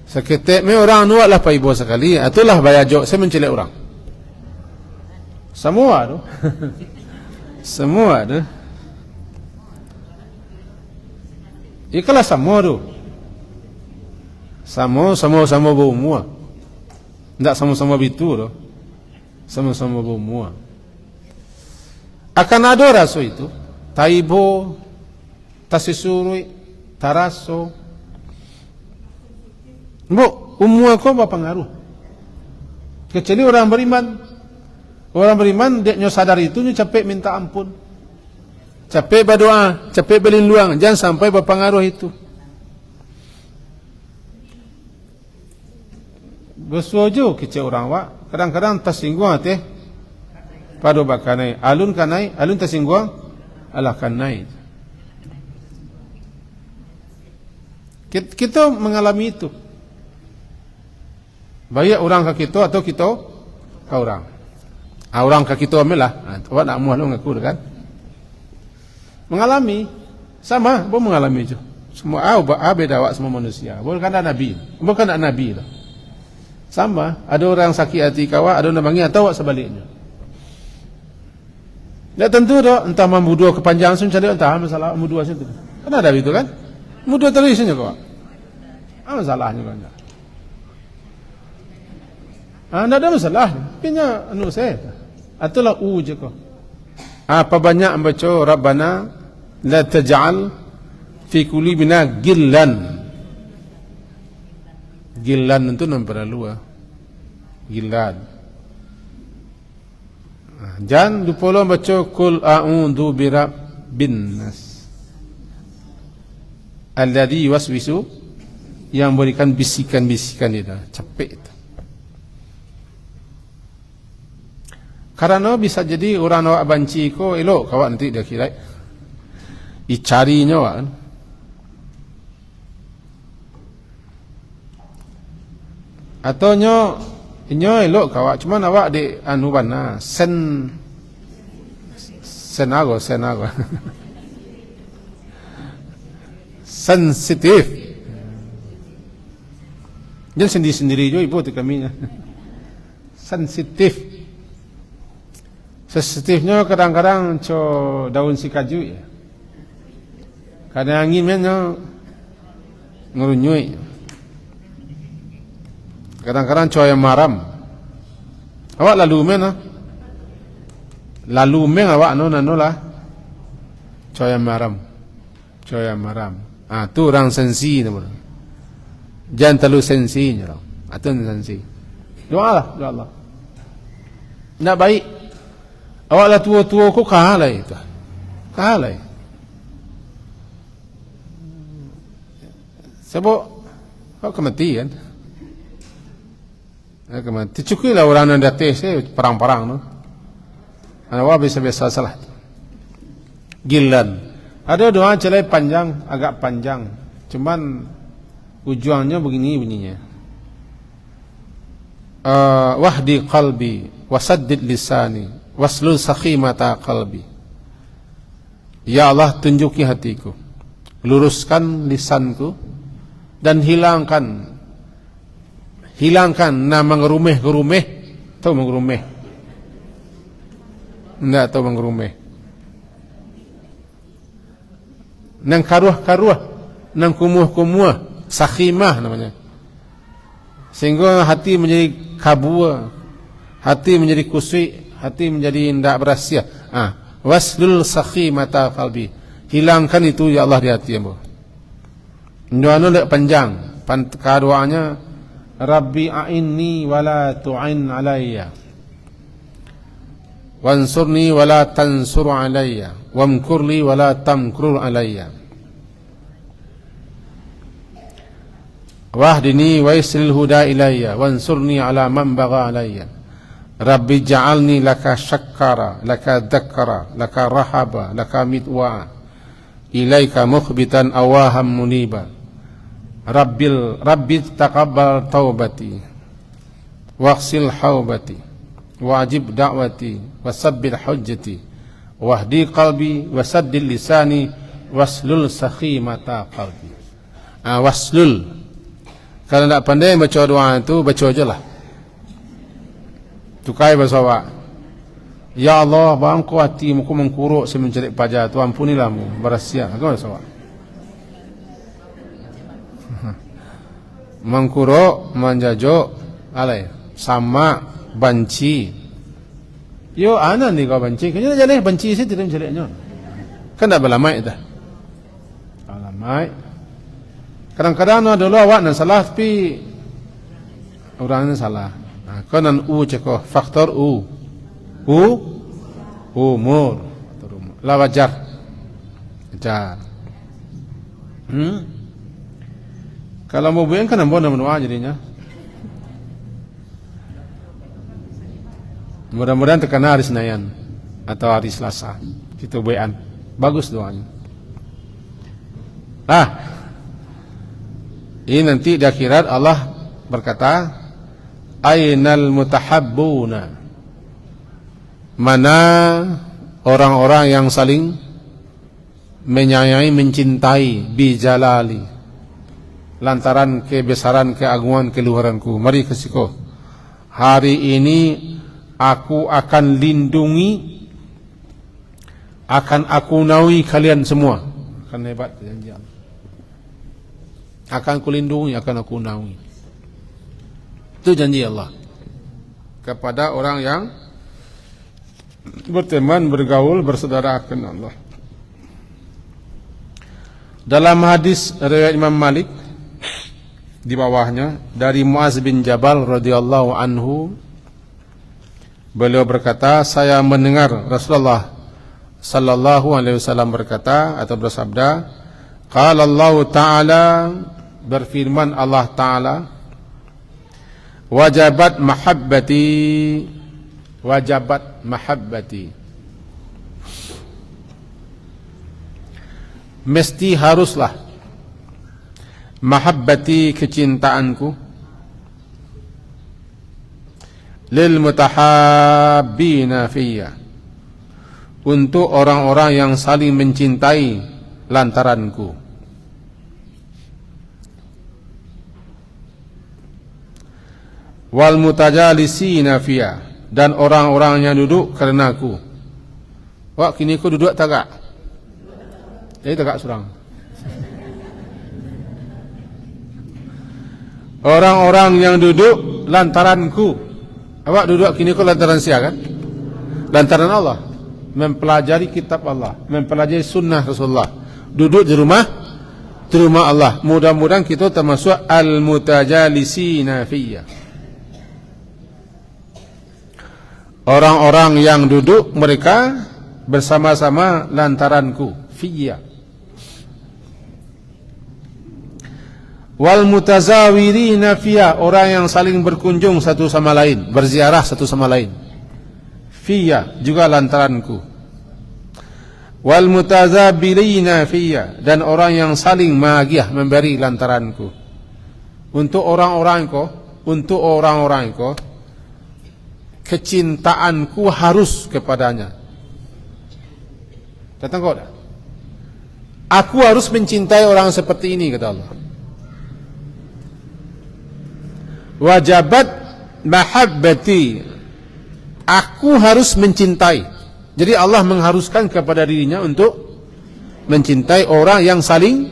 Seketik me orang nuat lah paibo sekali. Itulah bayajok saya mencelek orang. Semua tu. Semua tu. Ikalah semua tu. Sama-sama bau mua. Tak sama-sama bitu tu. Sama-sama bau mua. Akan ada rasa itu. Taibo, tasisurui, taraso. Bu, ummu aku apa pengaruh? Kecuali orang beriman. Orang beriman dia sadar itu, dia capek minta ampun, capek berdoa, capek berlindung, jangan sampai berpengaruh itu. Bersuaju kecil orang wak, kadang-kadang tersinggung hati. Pada bakanai, alun kanai, alun tersinggung, alah kanai. Kita mengalami itu. Baik orang ke kita atau kita ke orang. Orang ke kita ambil lah. Awak nak muah lu ngaku kan? Mengalami sama, pun mengalami je. Semua beda awak semua manusia. Bukan ada nabi, bukan ada nabi lah. Sama, ada orang sakit hati kawak, ada orang bangin atau awak sebaliknya. Tak tentu dah, entah membudua kepanjangan sun cari entah masalah membudua situ. Kan ada itu kan? Membudua terusnya kawak. Apa masalahnya kan? Tak ada masalah. Punya anu saya. Atulah je kau. Apa banyak membaca Rabbana la taj'al fi qulubina gillan. Gillan itu nama perlu Gillan. Jangan lupa lo baca qul a'udzu birabbin nas. Alladzi yuwaswisu, yang berikan bisikan-bisikan itu. Capek itu. Karena bisa jadi orang awak banci ko elok kawak nanti dia kira icarinya awak kan. Atau nyo elok kawak cuman awak di anu bana senago sensitif. Jangan sendiri-sendiri jo ibu tu kami sensitif. Sensitifnya kadang-kadang daun sikaju ya. Kadang anginnya ngerunyui. Kadang-kadang yang maram. Awak lalu mana? Lalu men awak lah. Yang maram. Yang maram. Tu orang sensi nama. Jangan terlalu sensi je lah. Itu sensi. Doa lah, doa Allah. Nak baik. Awak lah tua-tua ko kahalai itu. Kahalai. Sebab awak kemati kan? Kemati. Cukup lah orang yang datang saya perang-perang no. Awak biasa-biasa salah. Gillan. Ada doa celai panjang, agak panjang. Cuman ujungnya begini bunyinya. Wahdi qalbi wasaddid lisani waslul sakhimata qalbi. Ya Allah, tunjuki hatiku, luruskan lisanku, dan hilangkan nama ngerumeh. Tahu mengerumeh? Enggak tahu mengerumeh. Nang karuah, nang kumuh, sakhimah namanya. Sehingga hati menjadi kabur, hati menjadi kusui, hati menjadi tidak berhasil. Waslul sakhimata qalbi. Hilangkan itu ya Allah di hati ambo. Doanya lek panjang. Doanya Rabbi a'inni wala tu'in alayya. Wansurni wala tansur alayya. Wamkurli wala tamkur alayya. Wahdini wa yassiril huda ilayya wansurni ala man bagha alayya. Rabbi ja'alni laka syakkara, laka dhakkara, laka rahaba, laka mitwa'a, ilaika mukhbitan awaham muniba. Rabbi taqabbal taubati waghsil haubati wajib da'wati wasabbil hujjati wahdi qalbi wasaddil lisani waslul sakhimata qalbi. Waslul. Kalau tak pandai baca doa itu, baca aja lah. Tukai bahasa awak. Ya Allah, bangku hati muku mengkuruk saya mencari pajak tu, ampunilah mu berasia. Apa bahasa awak? Mengkuruk, menjajuk, alai, sama banci. Yo, anak ni kau banci. Kau jadi banci saya tidak mencarinya. Kan tak berlamai dah. Berlamai. Kadang-kadang dulu awak nak salah tapi orang ni salah. Kau nan cakap faktor umur la wajar. Kalau mau buang kan ambo nama jadinya. Mudah-mudahan terkena hari Senin atau hari Selasa. Itu buan. Bagus doanya. Ini nanti di akhirat Allah berkata, Ainal mutahabbuna, mana orang-orang yang saling menyayangi, mencintai, bijalali, lantaran kebesaran, keagungan, keluhuranku. Mari kesiko, hari ini aku akan lindungi, akan aku naungi kalian semua. Akan hebat janji Allah. Akan kulindungi, akan aku naungi. Itu janji Allah kepada orang yang berteman, bergaul, bersaudara akan Allah. Dalam hadis riwayat Imam Malik, di bawahnya dari Muaz bin Jabal radhiyallahu anhu, beliau berkata, saya mendengar Rasulullah sallallahu alaihi wasallam berkata atau bersabda, qala Allah Ta'ala, berfirman Allah Ta'ala, wajabat mahabbati, wajabat mahabbati, mesti haruslah, mahabbati, kecintaanku, lil mutahabbina fiyya, untuk orang-orang yang saling mencintai lantaranku. Wal mutajalisina fiyya, dan orang-orang yang duduk karenaku. Wak kini ku duduk tagak. Jadi tagak surang. Orang-orang yang duduk lantaranku. Awak duduk kini ku lantaran siapa kan? Lantaran Allah. Mempelajari kitab Allah, mempelajari sunnah Rasulullah. Duduk di rumah Allah. Mudah-mudahan kita termasuk al-mutajalisina fiyya. Orang-orang yang duduk mereka bersama-sama lantaranku, fiyya. Wal mutazawirina fiyya, orang yang saling berkunjung satu sama lain, berziarah satu sama lain, fiyya, juga lantaranku. Wal mutazabilina fiyya, dan orang yang saling magiah memberi lantaranku. Untuk orang-orang ko, kecintaanku harus kepadanya. Datang kau dah. Aku harus mencintai orang seperti ini, kata Allah. Wajabat mahabbati, aku harus mencintai. Jadi Allah mengharuskan kepada dirinya untuk mencintai orang yang saling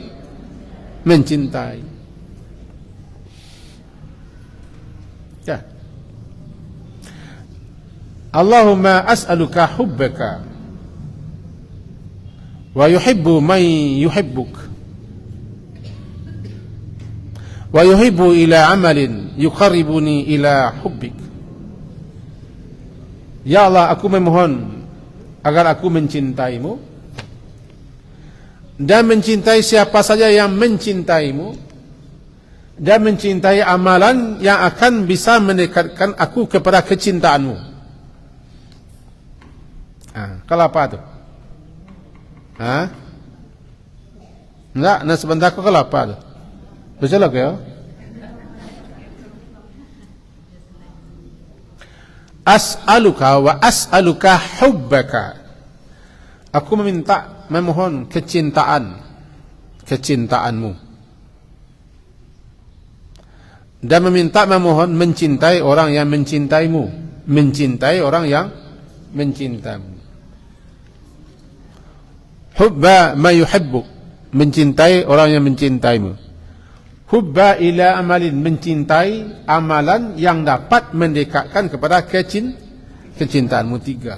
mencintai. Ya. Allahumma as'aluka hubbaka wa yuhibbu man yuhibbuk wa yuhibbu ila amalin yuqarribuni ila hubbik. Ya Allah, aku memohon agar aku mencintaimu dan mencintai siapa saja yang mencintaimu dan mencintai amalan yang akan bisa mendekatkan aku kepada kecintaanmu. Kalau apa tu? Enggak, nah sebentar aku kalau apa tu? Betul ke ya? As'aluka wa as'aluka hubbaka. Aku memohon kecintaanmu. Dan memohon mencintai orang yang mencintaimu, mencintai orang yang mencintaimu. Hubba ma yuhibbuk, mencintai orang yang mencintaimu. Hubba ila amalin, mencintai amalan yang dapat mendekatkan kepada kecintaanmu. 3.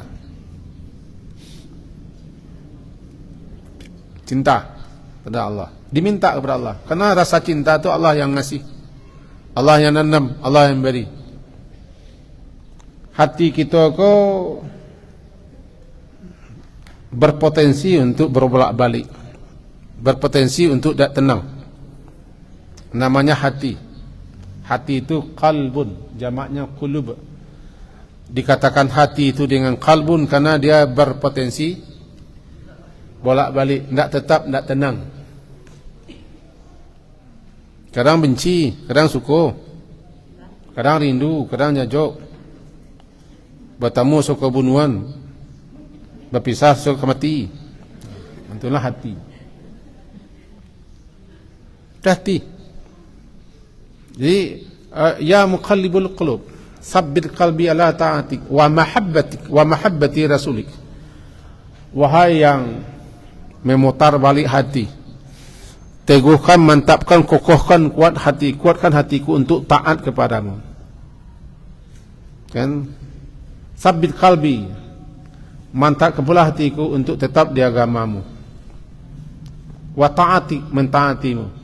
Cinta kepada Allah, diminta kepada Allah. Karena rasa cinta itu Allah yang ngasih, Allah yang nanam, Allah yang beri. Hati kita kok berpotensi untuk berbolak-balik, berpotensi untuk tidak tenang. Namanya hati. Hati itu qalbun, jamaknya qulub. Dikatakan hati itu dengan qalbun karena dia berpotensi bolak-balik, tidak tetap, tidak tenang. Kadang benci, kadang suka, kadang rindu, kadang jajuk, bertemu suka bunuhan, berpisah suka mati. Itulah hati. Hati. Jadi ya muqallibul qulub, sabbit qalbi ala ta'atik wa mahabbati rasulik. Wahai yang memutar balik hati, teguhkan, mantapkan, kokohkan, kuatkan hatiku untuk taat kepadamu. Kan? Sabbit qalbi, mantapkan pula hatiku untuk tetap di agamamu. Wa ta'atik, mentaatimu.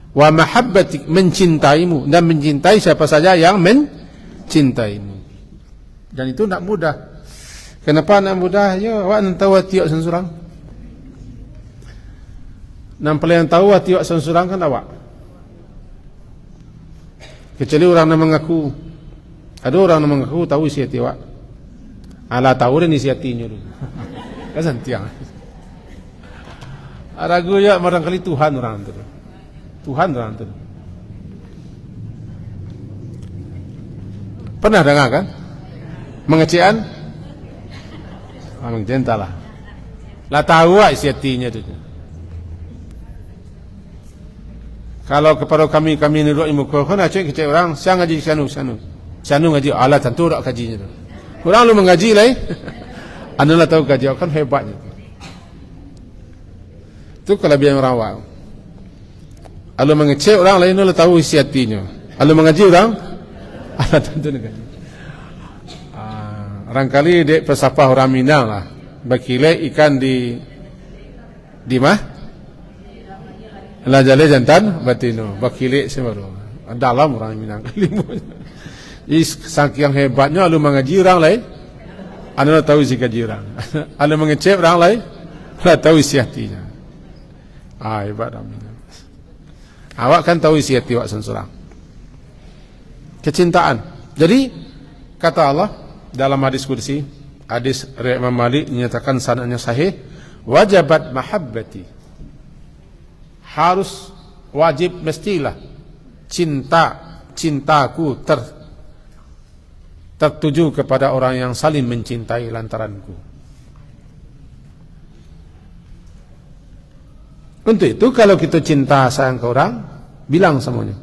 Wa mahabbatik, mencintaimu, dan mencintai siapa saja yang mencintaimu. Dan itu tak mudah. Kenapa nak mudah? Ya, awak nak tahu hati awak seorang. Nampak yang tahu hati awak seorang kan awak. Kecuali orang yang mengaku. Ada orang yang mengaku tahu isi hati awak. Alah tahu dan isi hatinya dulu. Kan tiang. Ragu ya barangkali Tuhan orang itu. Tuhan orang itu. Pernah dengar kan? Mengecekan? Memang lah. Lah tahu isi hatinya itu. Kalau kepada kami nurut ilmu Quran, acik kecik orang, saya ngaji sanu ngaji, alah tentu tak kajinya. Orang lu mengaji lah, anu lah tahu kaji, kan hebatnya. Itu kelebihan orang awam. Alu mengecek orang lain, lu tahu isi hatinya. Alu mengaji orang, alah tentu nak kaji. Barangkali dek pesapah orang Minang lah, bakilai ikan di mah? Lajale jantan batino, bakilai sebaru. Dalam orang Minang kalimu. Saking hebatnya alu mengaji orang lain, anu tahu isi kaji orang. Alu mengecek orang lain, tahu isi hatinya. Hebat orang Minang. Awak kan tahu isi hati awak seorang. Kecintaan. Jadi kata Allah dalam hadis qudsi, hadis Imam Malik menyatakan sanadnya sahih, wajabat mahabbati. Harus, wajib, mestilah cintaku tertuju kepada orang yang saling mencintai lantaranku. Untuk itu kalau kita cinta sayang ke orang, bilang semuanya.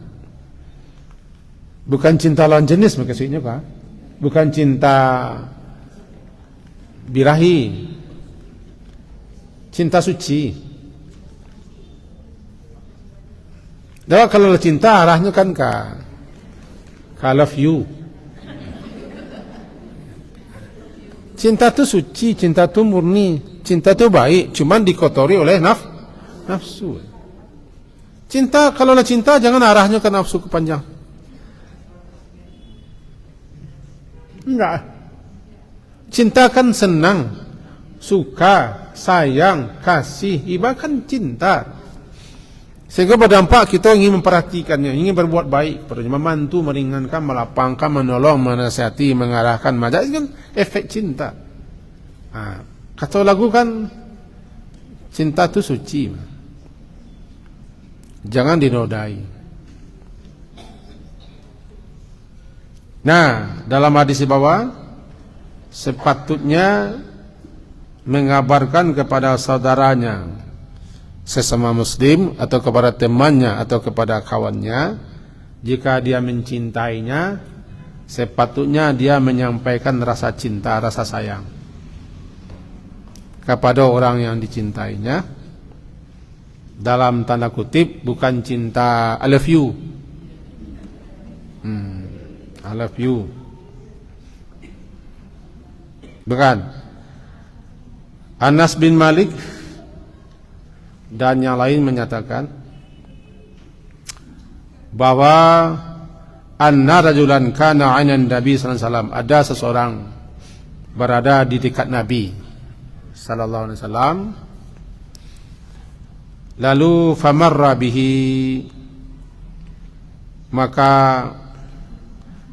Bukan cinta lawan jenis maksudnya kan? Bukan cinta birahi, cinta suci. Dan kalau cinta arahnya kan ke love you. Cinta itu suci, cinta itu murni, cinta itu baik, cuman dikotori oleh nafsu. Cinta, kalau cinta jangan arahnya ke nafsu kepanjang. Enggak. Cinta kan senang, suka, sayang, kasih, ibarat kan cinta. Sehingga berdampak kita ingin memperhatikannya, ingin berbuat baik kepadanya, membantu, meringankan, melapangkan, menolong, menasihati, mengarahkan, itu kan efek cinta. Kata lagu kan cinta itu suci, jangan dinodai. Nah, dalam hadis di bawah sepatutnya mengabarkan kepada saudaranya sesama muslim atau kepada temannya atau kepada kawannya, jika dia mencintainya, sepatutnya dia menyampaikan rasa cinta, rasa sayang kepada orang yang dicintainya. Dalam tanda kutip, bukan cinta I love you, I love you, bukan. Anas bin Malik dan yang lain menyatakan bahwa anna rajulan kana 'inda Nabi sallallahu alaihi wasallam, ada seseorang berada di dekat Nabi sallallahu alaihi wasallam, lalu famarra bihi, maka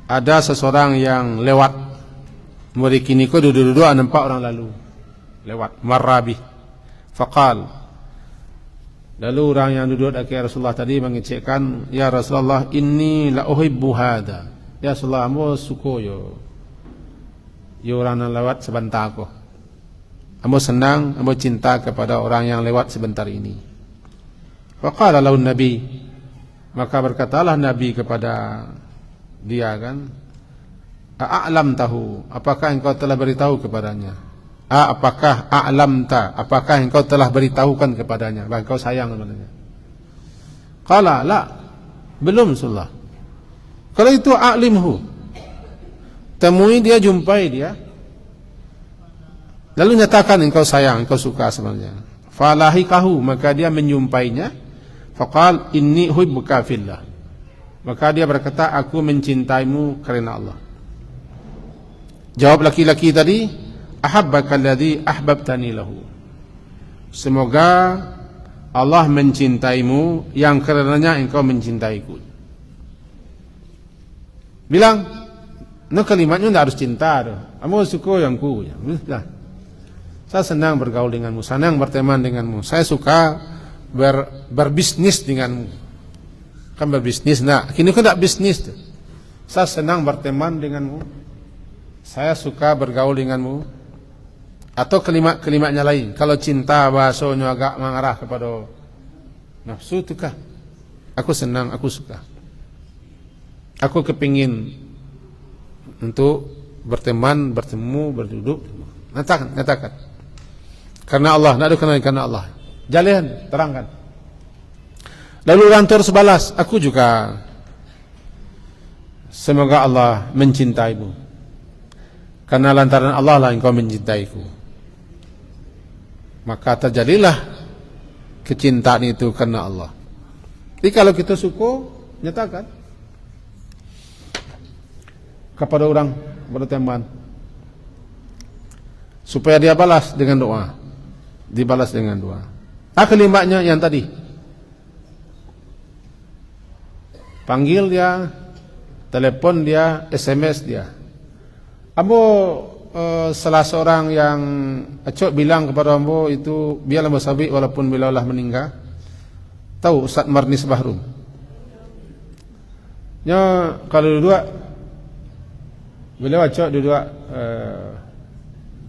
ada seseorang yang lewat. Mereka ni ko duduk-duduk nampak orang lalu lewat, marra bih, faqal, lalu orang yang duduk dekat Rasulullah tadi mengecekkan, ya Rasulullah, inni la uhibbu hadha, Ya Rasulullah, ambo suko yo orang yang lewat sebentar ko. Ambo senang, ambo cinta kepada orang yang lewat sebentar ini. Faqala lahu Nabi, maka berkatalah Nabi kepada dia kan, a'lam tahu, apakah engkau telah beritahu kepadanya? Apakah a'lamta, apakah engkau telah beritahukan kepadanya bahwa engkau sayang kepadanya? Qala la, belum Rasulullah. Kalau itu a'limhu, temui dia, jumpai dia, lalu nyatakan engkau sayang, engkau suka sebenarnya. Falahikahu, maka dia menjumpainya. Faqal inni uhibbuka fillah, maka dia berkata, aku mencintaimu karena Allah. Jawab laki-laki tadi, ahabbaka alladhi ahbabtani lahu, semoga Allah mencintaimu yang karenanya engkau mencintaiku. Bilang, no kalimatnya tidak harus cinta, kamu suka yang ku. Saya senang bergaul denganmu, senang berteman denganmu, saya suka berbisnis denganmu. Kan berbisnis, nah kini kan tidak bisnis. Saya senang berteman denganmu, saya suka bergaul denganmu. Atau kalimat-kalimatnya lain. Kalau cinta bahasanya agak mengarah kepada nafsu, itu kah? Aku senang, aku suka, aku kepingin untuk berteman, bertemu, berduduk. Nyatakan. Karena Allah, nak ada karena Allah. Jalan, terangkan. Lalu orang terus balas, aku juga semoga Allah mencintaimu, karena lantaran Allah lah engkau mencintaiku. Maka terjadilah kecintaan itu karena Allah. Jadi kalau kita suka, nyatakan kepada orang, kepada teman, supaya dia balas dengan doa. Dibalas dengan doa. Kalimatnya yang tadi, panggil dia, telepon dia, SMS dia. Ambo salah seorang yang acok bilang kepada ambo itu, biarlah ambo sabik walaupun beliau lah meninggal. Tahu Ustaz Marnis Bahrum? Ya, kalau dua beliau acok dua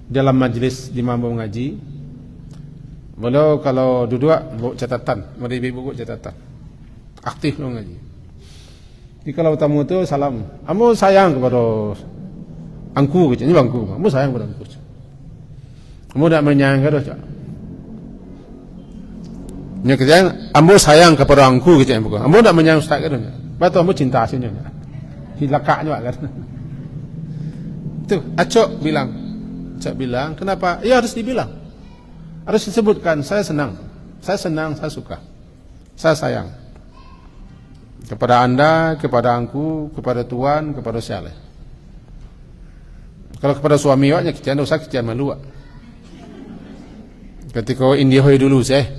dalam majlis di mampu mengaji. Beliau kalau duduk buat catatan, mereka buku catatan, aktif lo ngaji. Jadi kalau tamu itu salam, kamu sayang kepada angku, ini bangku, kamu sayang kepada angku. Kamu tidak menyayang kepada cak. Nya kerjaan, kamu sayang kepada angku, kamu tidak menyayang ustaz kepada. Betul, kamu cinta sini. Hilakak juga kan. Itu, acok bilang, kenapa? Ya harus dibilang. Harus disebutkan, saya senang, saya suka, saya sayang kepada anda, kepada angku, kepada tuan, kepada siapa. Kalau kepada suami waknya kita usah kita malu. Ketika India hoi dulu saya,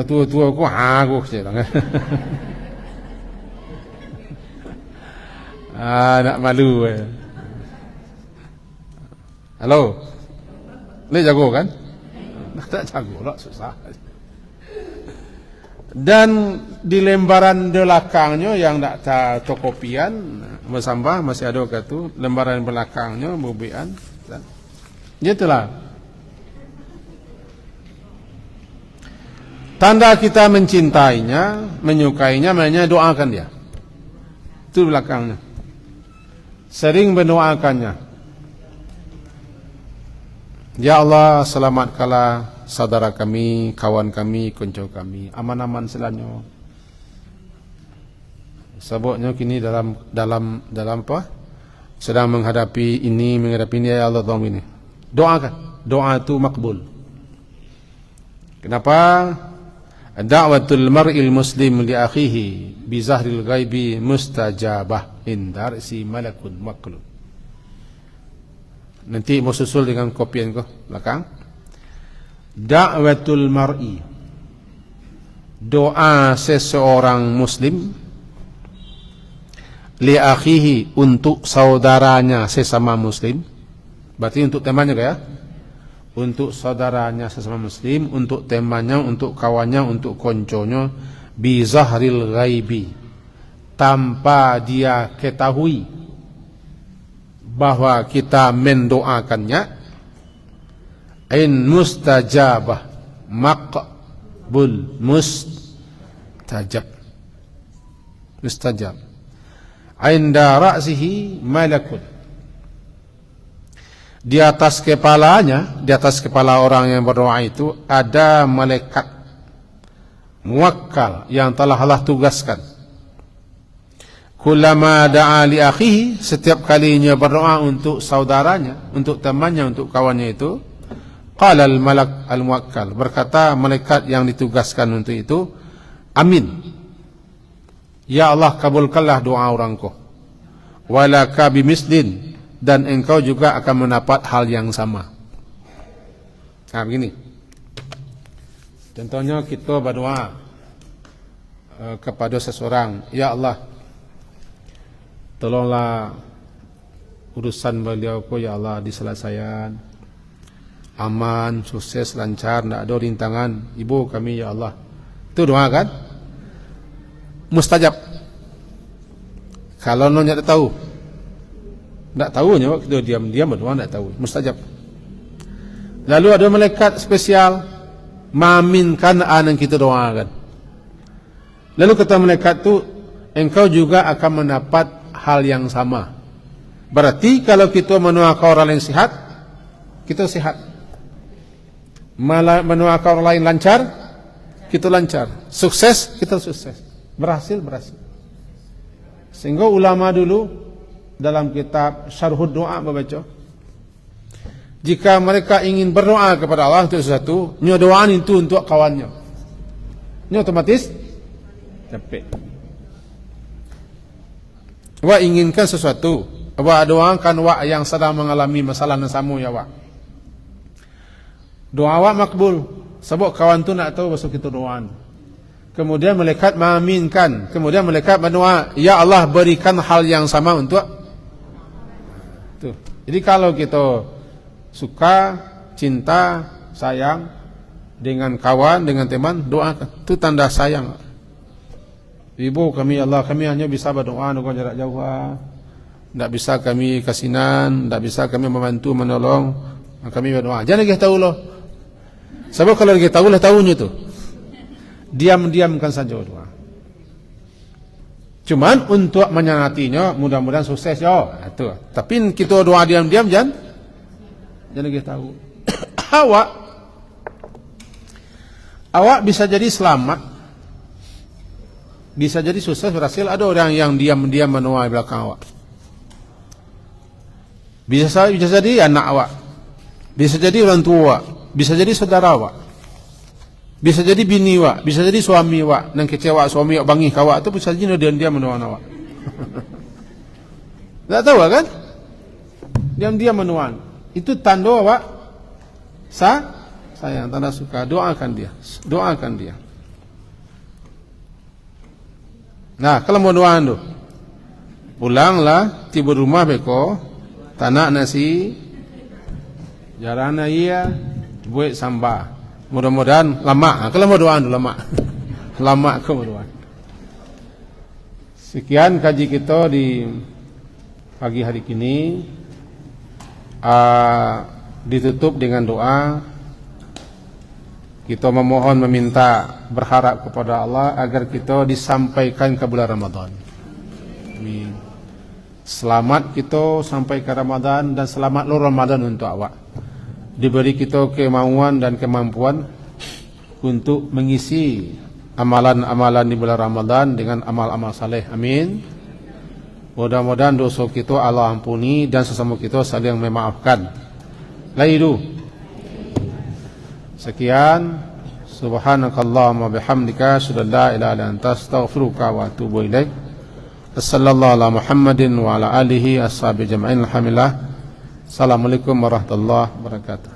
tua aku saya nak malu. Halo, ni jago kan? Tak jago lah, susah. Dan di lembaran belakangnya yang tak cokopian, bersambah masih ada kata lembaran belakangnya bubian. Itulah tanda kita mencintainya, menyukainya, maknanya doakan dia. Itu belakangnya. Sering mendoakannya. Ya Allah, selamatkanlah saudara kami, kawan kami, konco kami, aman-aman selanyo. Sebabnya kini dalam apa? Sedang menghadapi ini, ya Allah tolong ini. Doakan, doa itu makbul. Kenapa? Da'watul mar'il muslim li akhihi bi zahril ghaibi mustajabah indar si malakun maklum. Nanti mau susul dengan kopian ko belakang. Da'watul mar'i, doa seseorang muslim, li akhihi, untuk saudaranya sesama muslim. Berarti untuk temannya ya? Untuk saudaranya sesama muslim, untuk temannya, untuk kawannya, untuk konconya, bi zahril ghaibi, tanpa dia ketahui bahwa kita mendoakannya, in mustajabah, maqbul, mustajab, inda ra'sihi malakun, di atas kepalanya, di atas kepala orang yang berdoa itu ada malaikat muwakkal yang telah Allah tugaskan. Kullama da'a li akhihi, setiap kalinya berdoa untuk saudaranya, untuk temannya, untuk kawannya itu, qala al malak al muwakkal, berkata malaikat yang ditugaskan untuk itu, amin, ya Allah kabulkanlah doa orangku, walaka bimislin, dan engkau juga akan mendapat hal yang sama. Nah begini, contohnya kita berdoa kepada seseorang, ya Allah tolonglah urusan beliau ko, ya Allah diselesaikan, aman, sukses, lancar, tidak ada rintangan ibu kami, ya Allah. Itu doa kan? Mustajab. Kalau nona tidak tahu, tidak tahunya waktu diam-diam berdoa, tidak tahu, mustajab. Lalu ada malaikat spesial mengaminkan yang kita doakan. Lalu kata malaikat itu, engkau juga akan mendapat hal yang sama. Berarti kalau kita mendoakan orang lain sehat, kita sehat. Mendoakan orang lain lancar, kita lancar. Sukses, kita sukses. Berhasil. Sehingga ulama dulu dalam kitab Syarhud Doa membaca, jika mereka ingin berdoa kepada Allah untuk sesuatu, nyo doaan itu untuk kawannya, nyo otomatis capek. Wa inginkan sesuatu, wa doakan wa yang sedang mengalami masalah yang sama, ya wa. Doa wa makbul, sebab kawan tu nak tahu pasal kita doaan. Kemudian malaikat mengaminkan, kemudian malaikat berdoa, ya Allah berikan hal yang sama untuk tu. Jadi kalau kita suka, cinta, sayang dengan kawan, dengan teman, doakan. Itu tanda sayang. Ibu kami, Allah kami hanya bisa berdoa dengan jarak jauh. Tidak bisa kami kasinan, tidak bisa kami membantu, menolong. Kami berdoa. Jangan lagi tahu loh. Sebab kalau lagi tahu lah tahunya tu. Diam-diamkan saja doa. Cuman untuk menyenatinya, mudah-mudahan sukses yo. Itu. Tapi kita doa diam-diam jangan lagi tahu. Awak bisa jadi selamat, bisa jadi sukses, berhasil. Ada orang yang diam-diam mendoa belakang awak. Bisa jadi anak awak, bisa jadi orang tua awak, bisa jadi saudara awak, bisa jadi bini awak, bisa jadi suami awak. Nang kecewa suami awak bangih awak tu bisa jadi diam-diam mendoa awak. Tak tahu kan? Diam-diam mendoa. Itu tanda awak sayang, tanda suka. Doakan dia. Nah, kalau mau doa tu, pulanglah tiba rumah beko, tanak nasi, jarana iya, buat sambal. Mudah-mudahan lama. Kalau mau doa tu lama, lama kau doa. Sekian kaji kita di pagi hari ini. Ditutup dengan doa. Kita memohon, meminta, berharap kepada Allah agar kita disampaikan ke bulan Ramadan. Amin. Selamat kita sampai ke Ramadan, dan selamat lo Ramadan untuk awak. Diberi kita kemauan dan kemampuan untuk mengisi amalan-amalan di bulan Ramadan dengan amal-amal saleh. Amin. Mudah-mudahan dosa kita Allah ampuni dan sesama kita saling memaafkan. Laidu. Sekian, subhanakallahumma bihamdika, asyhadu an la ilaha illa anta, astaghfiruka wa atubu ilaik. Sallallahu ala Muhammadin wa ala alihi ashabi jama'in, alhamdulillah. Assalamualaikum warahmatullahi wabarakatuh.